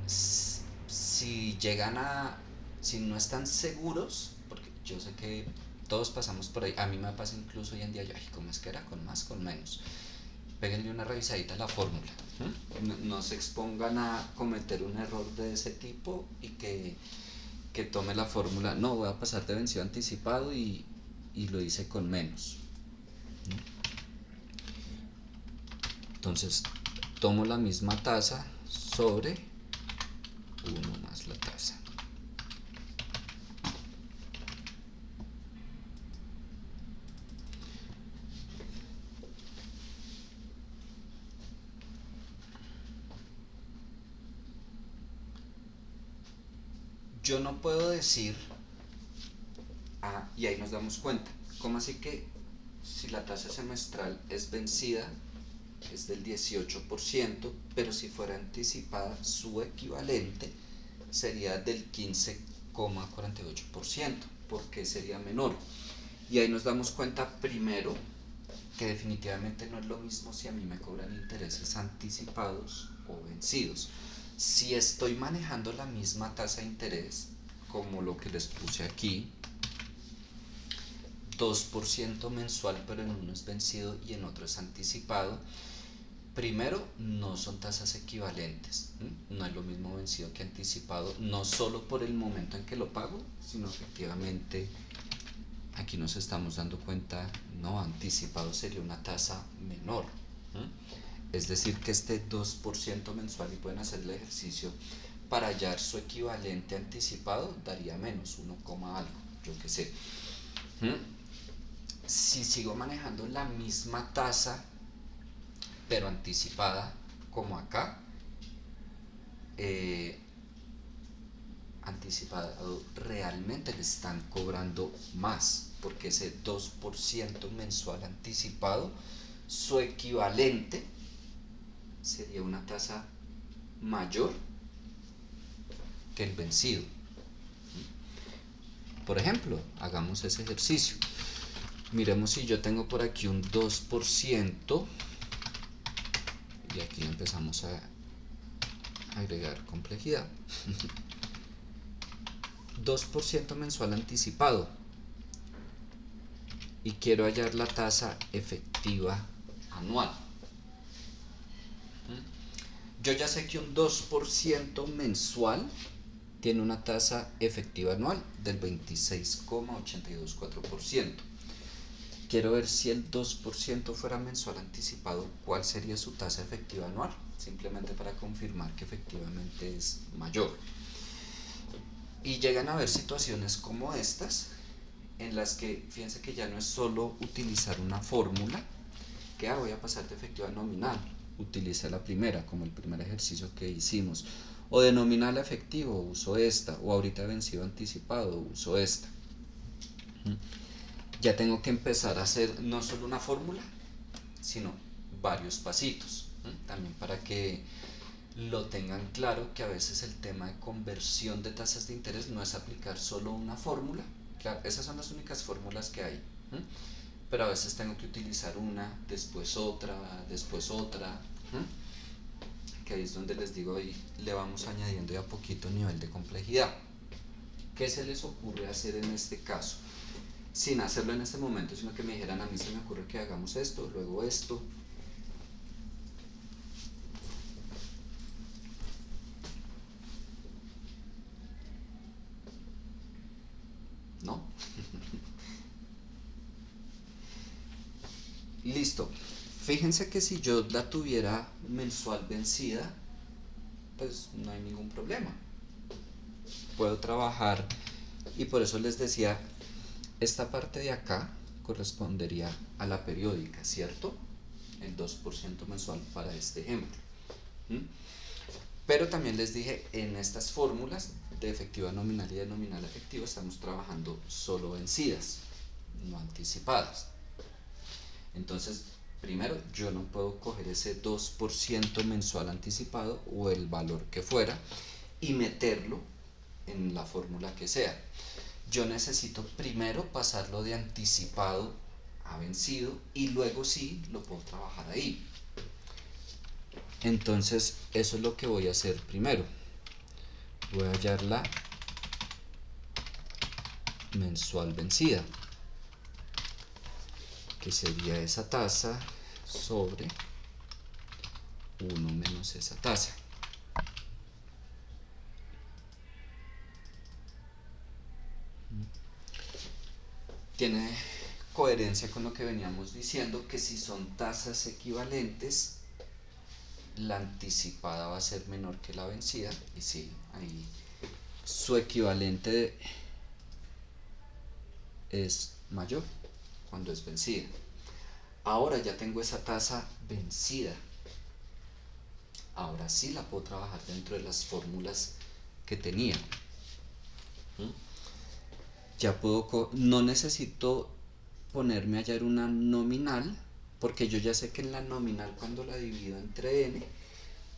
si llegan si no están seguros, porque yo sé que todos pasamos por ahí, a mí me pasa incluso hoy en día, yo, ay, ¿cómo es que era? Con más, con menos. Péguenle una revisadita a la fórmula. No se expongan a cometer un error de ese tipo y que tome la fórmula, no, voy a pasar de vencido anticipado y lo hice con menos. Entonces, tomo la misma tasa sobre 1 más la tasa. Yo no puedo decir, y ahí nos damos cuenta, ¿cómo así que si la tasa semestral es vencida, es del 18%, pero si fuera anticipada, su equivalente sería del 15,48%, porque sería menor. Y ahí nos damos cuenta primero que definitivamente no es lo mismo si a mí me cobran intereses anticipados o vencidos. Si estoy manejando la misma tasa de interés, como lo que les puse aquí, 2% mensual, pero en uno es vencido y en otro es anticipado, primero, no son tasas equivalentes, no es lo mismo vencido que anticipado, no solo por el momento en que lo pago, sino efectivamente aquí nos estamos dando cuenta, no, anticipado sería una tasa menor. Es decir, que este 2% mensual, y pueden hacer el ejercicio para hallar su equivalente anticipado, daría menos, 1, algo, yo qué sé. Si sigo manejando la misma tasa, pero anticipada, como acá, anticipado, realmente le están cobrando más, porque ese 2% mensual anticipado, su equivalente sería una tasa mayor que el vencido. Por ejemplo, hagamos ese ejercicio. Miremos si yo tengo por aquí un 2%, y aquí empezamos a agregar complejidad. 2% mensual anticipado, y quiero hallar la tasa efectiva anual. Yo ya sé que un 2% mensual tiene una tasa efectiva anual del 26,824%. Quiero ver si el 2% fuera mensual anticipado, ¿cuál sería su tasa efectiva anual? Simplemente para confirmar que efectivamente es mayor. Y llegan a haber situaciones como estas, en las que, fíjense que ya no es solo utilizar una fórmula, que voy a pasar de efectiva a nominal, utilice la primera, como el primer ejercicio que hicimos, o de nominal a efectivo, uso esta, o ahorita vencido anticipado, uso esta. Ya tengo que empezar a hacer no solo una fórmula, sino varios pasitos, también para que lo tengan claro, que a veces el tema de conversión de tasas de interés no es aplicar solo una fórmula. Claro, esas son las únicas fórmulas que hay, pero a veces tengo que utilizar una, después otra, que ahí es donde les digo, ahí le vamos añadiendo de a poquito nivel de complejidad. ¿Qué se les ocurre hacer en este caso? Sin hacerlo en este momento, sino que me dijeran, a mí se me ocurre que hagamos esto, luego esto. ¿No? Listo. Fíjense que si yo la tuviera mensual vencida, pues no hay ningún problema. Puedo trabajar, y por eso les decía, esta parte de acá correspondería a la periódica, ¿cierto? El 2% mensual para este ejemplo. Pero también les dije, en estas fórmulas de efectiva nominal y de nominal efectivo estamos trabajando solo vencidas, no anticipadas. Entonces, primero, yo no puedo coger ese 2% mensual anticipado o el valor que fuera y meterlo en la fórmula que sea. Yo necesito primero pasarlo de anticipado a vencido, y luego sí lo puedo trabajar ahí. Entonces, eso es lo que voy a hacer primero. Voy a hallar la mensual vencida, que sería esa tasa sobre 1 menos esa tasa. Tiene coherencia con lo que veníamos diciendo, que si son tasas equivalentes, la anticipada va a ser menor que la vencida, y sí, ahí su equivalente es mayor cuando es vencida. Ahora ya tengo esa tasa vencida, ahora sí la puedo trabajar dentro de las fórmulas que tenía. Ya puedo, no necesito ponerme a hallar una nominal, porque yo ya sé que en la nominal, cuando la divido entre n,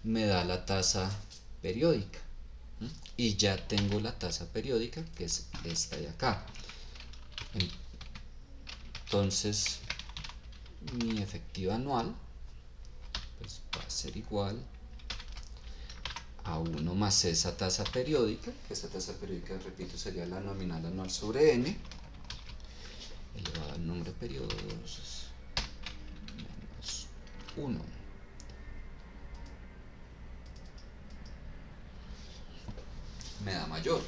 me da la tasa periódica. Y ya tengo la tasa periódica, que es esta de acá. Entonces mi efectiva anual pues va a ser igual a 1 más esa tasa periódica, que esa tasa periódica, repito, sería la nominal anual sobre n, elevado al número de periodos, menos 1. Me da mayor.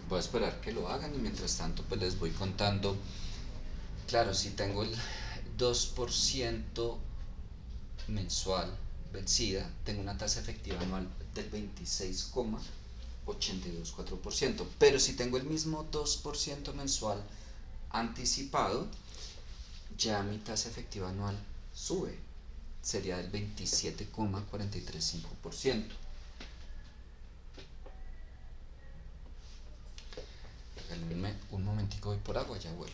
Voy a esperar que lo hagan y mientras tanto pues les voy contando. Claro, si tengo el 2% mensual vencida, tengo una tasa efectiva anual del 26,824%, pero si tengo el mismo 2% mensual anticipado, ya mi tasa efectiva anual sube, sería del 27,435%. Regálenme un momentico, voy por agua, ya vuelvo.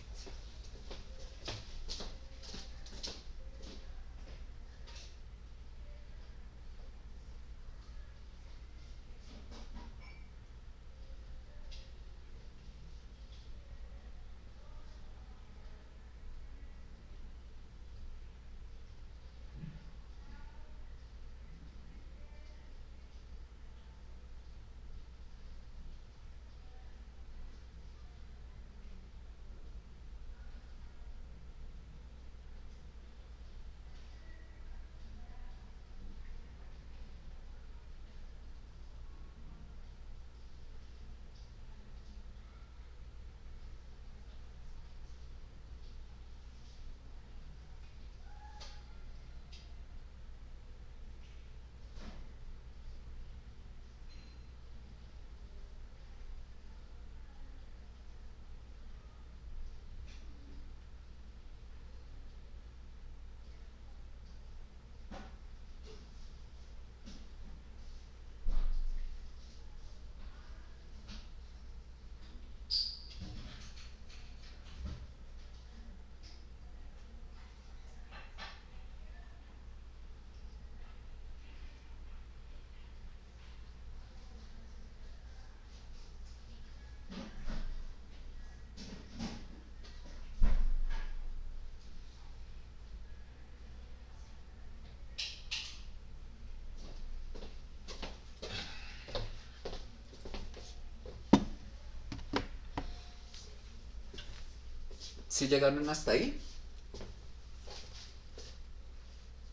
¿Si llegaron hasta ahí?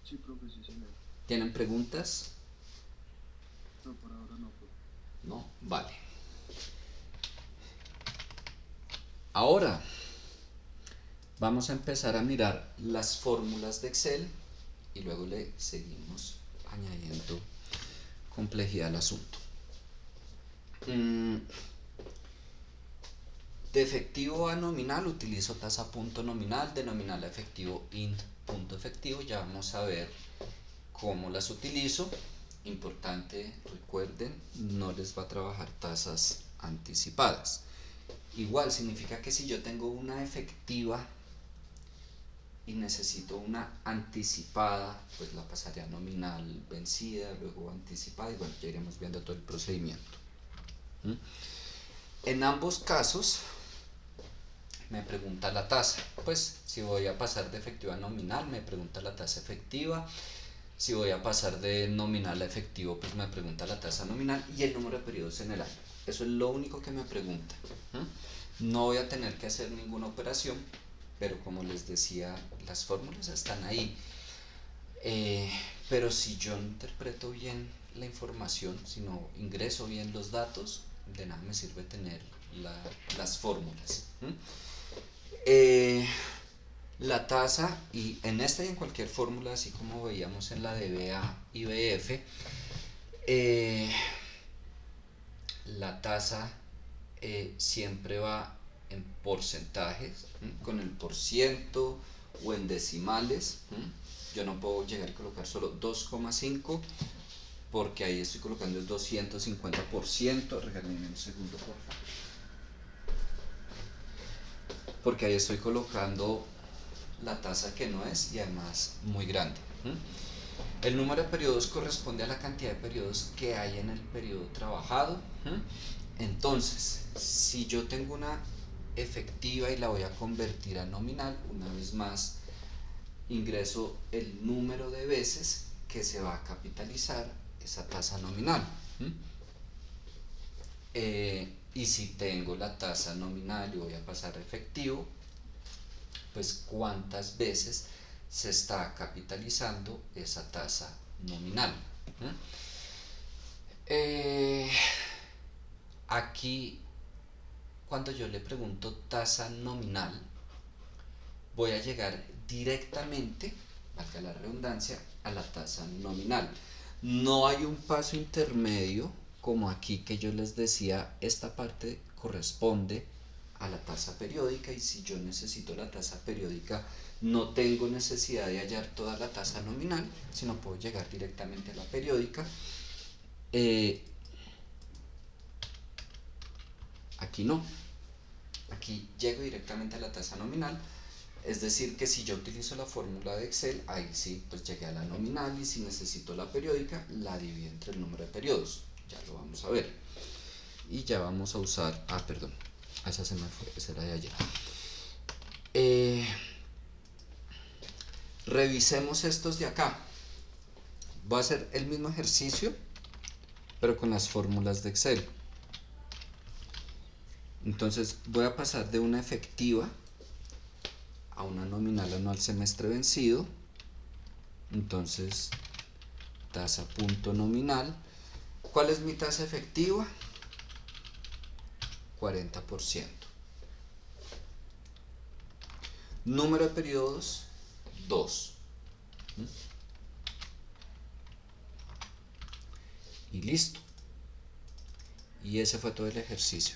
Sí, profe, sí, señor. ¿Tienen preguntas? No, por ahora no, profe. No, vale. Ahora vamos a empezar a mirar las fórmulas de Excel y luego le seguimos añadiendo complejidad al asunto. De efectivo a nominal utilizo tasa punto nominal, de nominal a efectivo int punto efectivo. Ya vamos a ver cómo las utilizo. Importante, recuerden, no les va a trabajar tasas anticipadas. Igual significa que si yo tengo una efectiva y necesito una anticipada, pues la pasaré a nominal vencida, luego anticipada y bueno, ya iremos viendo todo el procedimiento. En ambos casos me pregunta la tasa, pues si voy a pasar de efectiva a nominal me pregunta la tasa efectiva, si voy a pasar de nominal a efectivo pues me pregunta la tasa nominal y el número de periodos en el año. Eso es lo único que me pregunta. No voy a tener que hacer ninguna operación, pero como les decía, las fórmulas están ahí. Pero si yo no interpreto bien la información, si no ingreso bien los datos, de nada me sirve tener las fórmulas. La tasa, y en esta y en cualquier fórmula, así como veíamos en la de BA y BF, la tasa siempre va en porcentajes, con el por ciento o en decimales. Yo no puedo llegar a colocar solo 2,5 porque ahí estoy colocando el 250%. Regálenme un segundo, por favor. porque ahí estoy colocando la tasa que no es y además muy grande. El número de periodos corresponde a la cantidad de periodos que hay en el periodo trabajado. Entonces, si yo tengo una efectiva y la voy a convertir a nominal, una vez más ingreso el número de veces que se va a capitalizar esa tasa nominal. Y si tengo la tasa nominal y voy a pasar a efectivo, pues cuántas veces se está capitalizando esa tasa nominal. Aquí, cuando yo le pregunto tasa nominal, voy a llegar directamente, valga la redundancia, a la tasa nominal. No hay un paso intermedio como aquí que yo les decía, esta parte corresponde a la tasa periódica y si yo necesito la tasa periódica no tengo necesidad de hallar toda la tasa nominal, sino puedo llegar directamente a la periódica. Aquí no, aquí llego directamente a la tasa nominal, es decir que si yo utilizo la fórmula de Excel, ahí sí pues llegué a la nominal y si necesito la periódica la divido entre el número de periodos, ya lo vamos a ver. Y ya vamos a usar, perdón, esa se me fue, esa era de ayer. Revisemos estos de acá. Voy a hacer el mismo ejercicio pero con las fórmulas de Excel. Entonces voy a pasar de una efectiva a una nominal anual semestre vencido. Entonces tasa punto nominal. ¿Cuál es mi tasa efectiva? 40%. Número de periodos 2. Y listo. Y ese fue todo el ejercicio.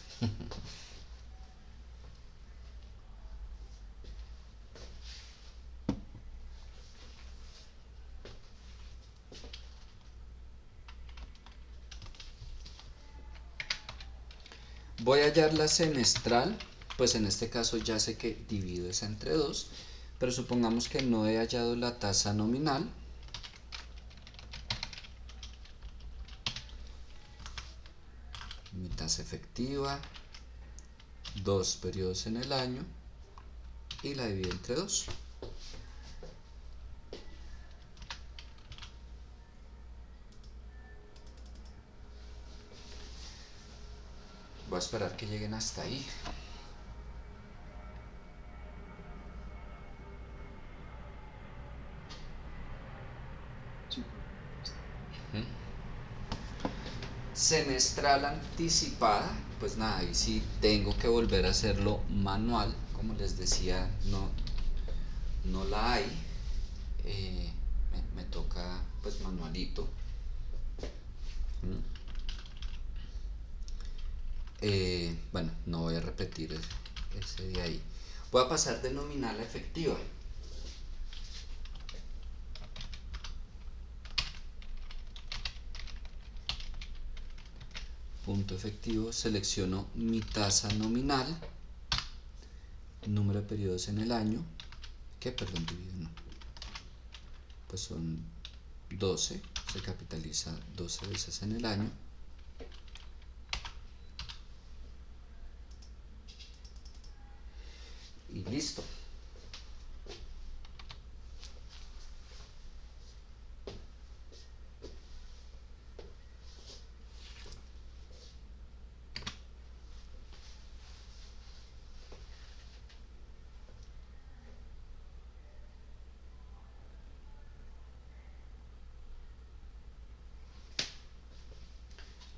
Voy a hallar la semestral, pues en este caso ya sé que divido esa entre 2, pero supongamos que no he hallado la tasa nominal. Mi tasa efectiva, 2 periodos en el año y la divido entre 2. Voy a esperar que lleguen hasta ahí. Sí. Semestral anticipada, pues nada, ahí sí tengo que volver a hacerlo manual, como les decía, no la hay, me toca pues manualito. Bueno, no voy a repetir ese de ahí. Voy a pasar de nominal a efectiva. Punto efectivo, selecciono mi tasa nominal, número de periodos en el año, divido no, pues son 12, se capitaliza 12 veces en el año. Y listo.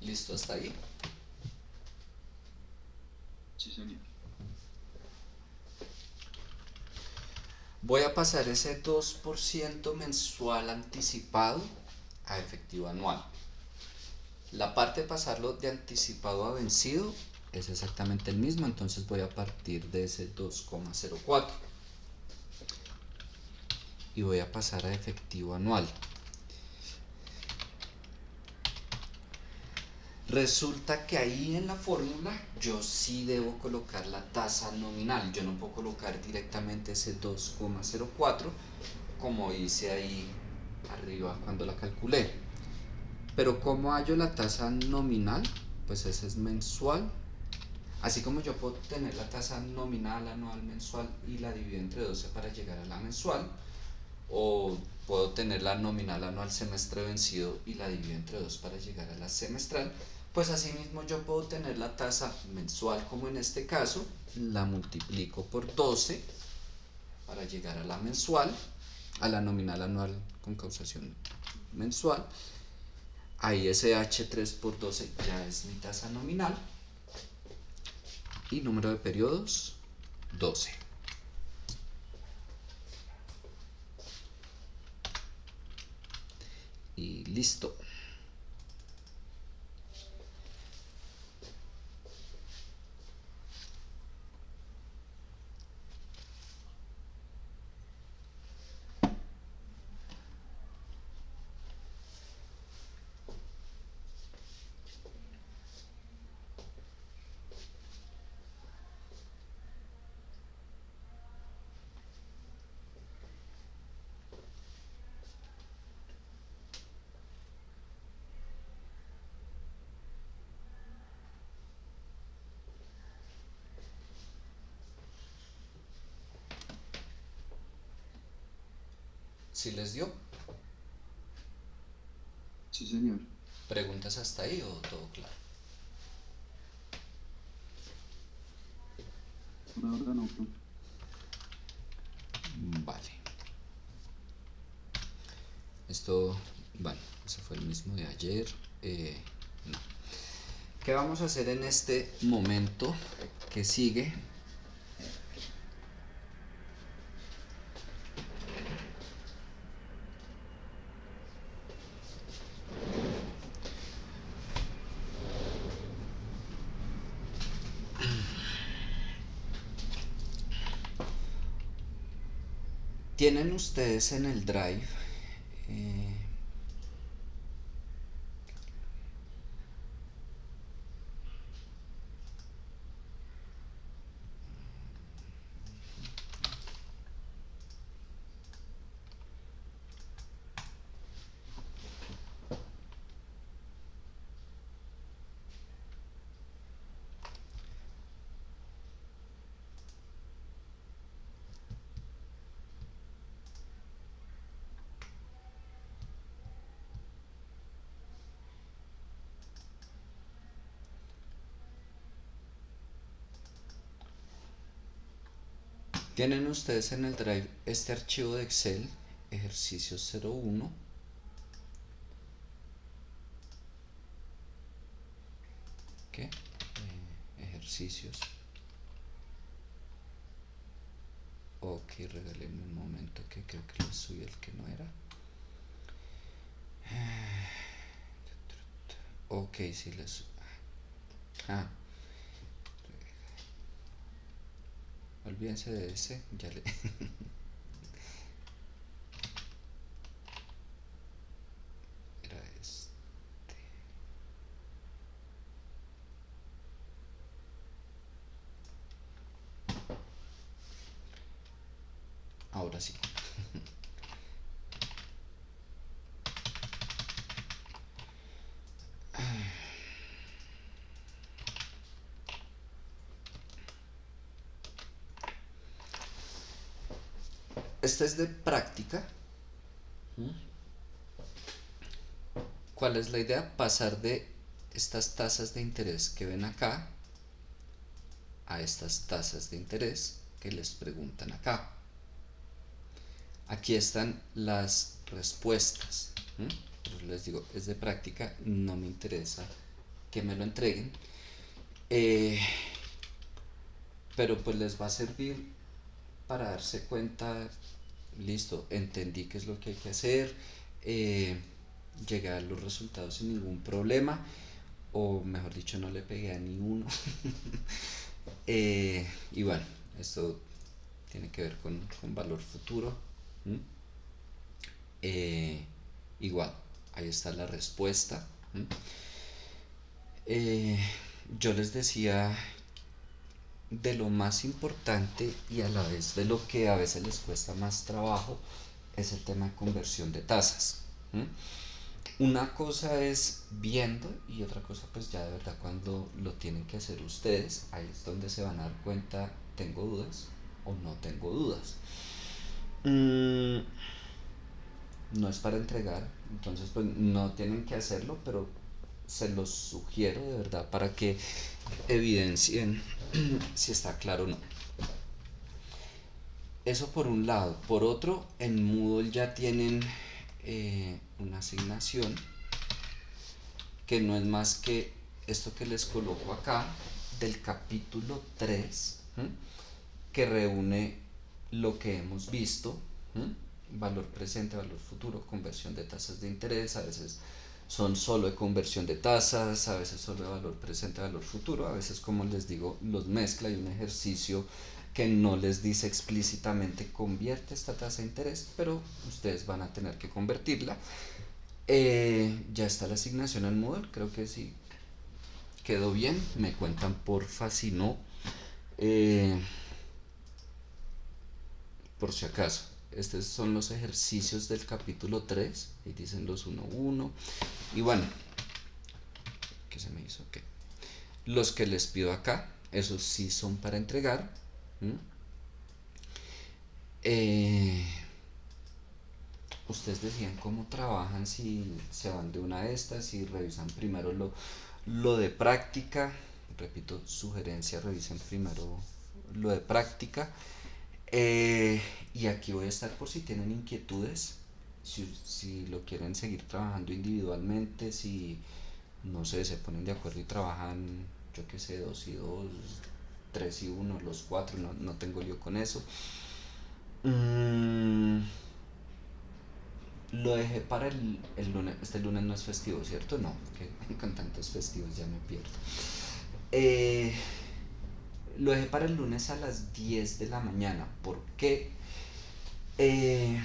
¿Listo hasta ahí? Sí, señor. Voy a pasar ese 2% mensual anticipado a efectivo anual. La parte de pasarlo de anticipado a vencido es exactamente el mismo, entonces voy a partir de ese 2,04 y voy a pasar a efectivo anual. Resulta que ahí en la fórmula yo sí debo colocar la tasa nominal. Yo no puedo colocar directamente ese 2,04 como hice ahí arriba cuando la calculé. Pero ¿cómo hallo la tasa nominal? Pues ese es mensual. Así como yo puedo tener la tasa nominal, anual, mensual y la divido entre 12 para llegar a la mensual, o puedo tener la nominal, anual, semestre vencido y la divido entre 2 para llegar a la semestral. Pues asimismo yo puedo tener la tasa mensual, como en este caso, la multiplico por 12 para llegar a la mensual, a la nominal, anual con causación mensual. Ahí ese H3 por 12 ya es mi tasa nominal. Y número de periodos, 12. Y listo. ¿Sí les dio? Sí, señor. ¿Preguntas hasta ahí o todo claro? Por ahora no, profe. Vale. Esto, bueno, ese fue el mismo de ayer. No. ¿Qué vamos a hacer en este momento que sigue? Tienen ustedes en el Drive eh, tienen ustedes en el Drive este archivo de Excel, ejercicio 01. ¿Qué? Ejercicios. Ok, regálenme un momento que creo que les subí el que no era. Ok, sí les... Ah, olvídense de ese, ya le... Era este. Ahora sí. Este es de práctica. ¿Cuál es la idea? Pasar de estas tasas de interés que ven acá a estas tasas de interés que les preguntan acá. Aquí están las respuestas. Pero les digo, es de práctica, no me interesa que me lo entreguen. Pero pues les va a servir para darse cuenta, listo, entendí qué es lo que hay que hacer, llegué a los resultados sin ningún problema, o mejor dicho, no le pegué a ninguno. Y bueno, esto tiene que ver con valor futuro. ¿Mm? Igual, ahí está la respuesta. ¿Mm? Eh, yo les decía de lo más importante y a la vez de lo que a veces les cuesta más trabajo es el tema de conversión de tasas. ¿M? Una cosa es viendo y otra cosa pues ya de verdad cuando lo tienen que hacer ustedes, ahí es donde se van a dar cuenta, tengo dudas o no tengo dudas. Mm, no es para entregar, entonces pues no tienen que hacerlo, pero se los sugiero de verdad para que evidencien si está claro o no. Eso por un lado. Por otro, en Moodle ya tienen una asignación que no es más que esto que les coloco acá del capítulo 3, ¿m? Que reúne lo que hemos visto, ¿m? Valor presente, valor futuro, conversión de tasas de interés, a veces son solo de conversión de tasas, a veces solo de valor presente, valor futuro, a veces como les digo los mezcla y un ejercicio que no les dice explícitamente convierte esta tasa de interés, pero ustedes van a tener que convertirla. Ya está la asignación al Moodle, creo que sí quedó bien, me cuentan porfa si no, eh, por si acaso. Estos son los ejercicios del capítulo 3 y dicen los 1-1. Y bueno, ¿qué se me hizo? ¿Qué? Los que les pido acá, esos sí son para entregar. ¿Mm? Eh, Ustedes decían cómo trabajan, si se van de una de estas, si revisan primero lo de práctica. Repito, sugerencia, revisen primero lo de práctica. Y aquí voy a estar por si tienen inquietudes, si lo quieren seguir trabajando individualmente, si no sé, se ponen de acuerdo y trabajan, yo que sé, 2 y 2, 3 y 1, los cuatro, no tengo lío con eso. Mm, lo dejé para el lunes. Este lunes no es festivo, ¿cierto? No, que con tantos festivos ya me pierdo. Eh, lo dejé para el lunes a las 10 de la mañana. ¿Por qué? Eh,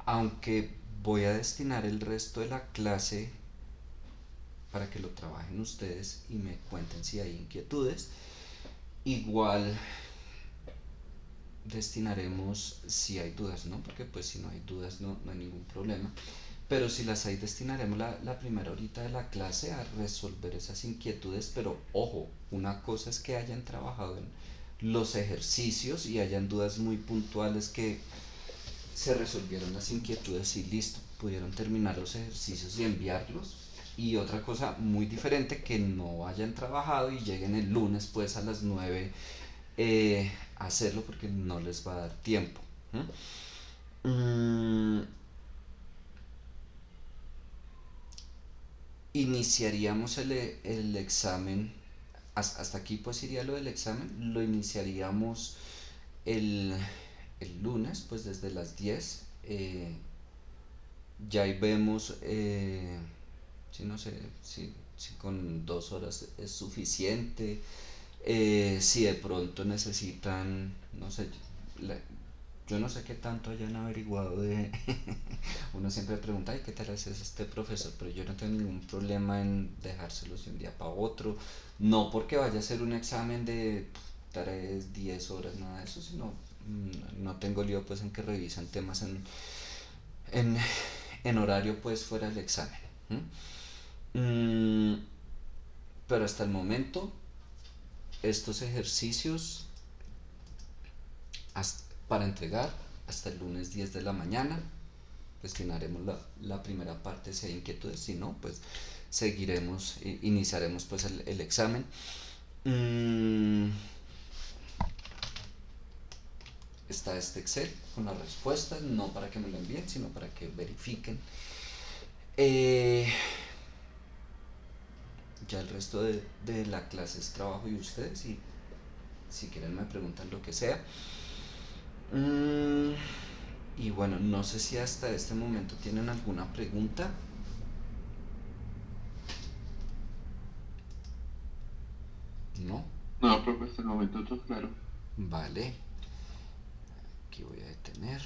Aunque voy a destinar el resto de la clase para que lo trabajen ustedes y me cuenten si hay inquietudes, igual destinaremos si hay dudas, ¿no? Porque pues si no hay dudas no hay ningún problema. Pero si las hay, destinaremos la primera horita de la clase a resolver esas inquietudes. Pero ojo, una cosa es que hayan trabajado en los ejercicios y hayan dudas muy puntuales que se resolvieron las inquietudes y listo, pudieron terminar los ejercicios y enviarlos. Y otra cosa muy diferente, que no hayan trabajado y lleguen el lunes pues a las 9 a hacerlo porque no les va a dar tiempo. Mm, Iniciaríamos el examen, hasta aquí pues iría lo del examen, lo iniciaríamos el, el lunes pues desde las 10. Ya ahí vemos, si no sé si con 2 horas es suficiente, si de pronto necesitan, no sé, la- yo no sé qué tanto hayan averiguado de... Uno siempre pregunta, ay, ¿qué tal es este profesor? Pero yo no tengo ningún problema en dejárselos de un día para otro. No porque vaya a ser un examen de 3 10 horas, nada de eso, sino no tengo lío pues en que revisan temas en, en horario pues fuera del examen. Mm, pero hasta el momento, estos ejercicios para entregar hasta el lunes 10 de la mañana. Destinaremos la primera parte si hay inquietudes, si no, pues seguiremos, iniciaremos pues el examen. Mm, Está este Excel con las respuestas, no para que me lo envíen, sino para que verifiquen. Eh, ya el resto de la clase es trabajo y ustedes, y si quieren me preguntan lo que sea. Mm, y bueno, no sé si hasta este momento tienen alguna pregunta. No. No, profe, hasta el momento todo claro. Vale. Aquí voy a detener.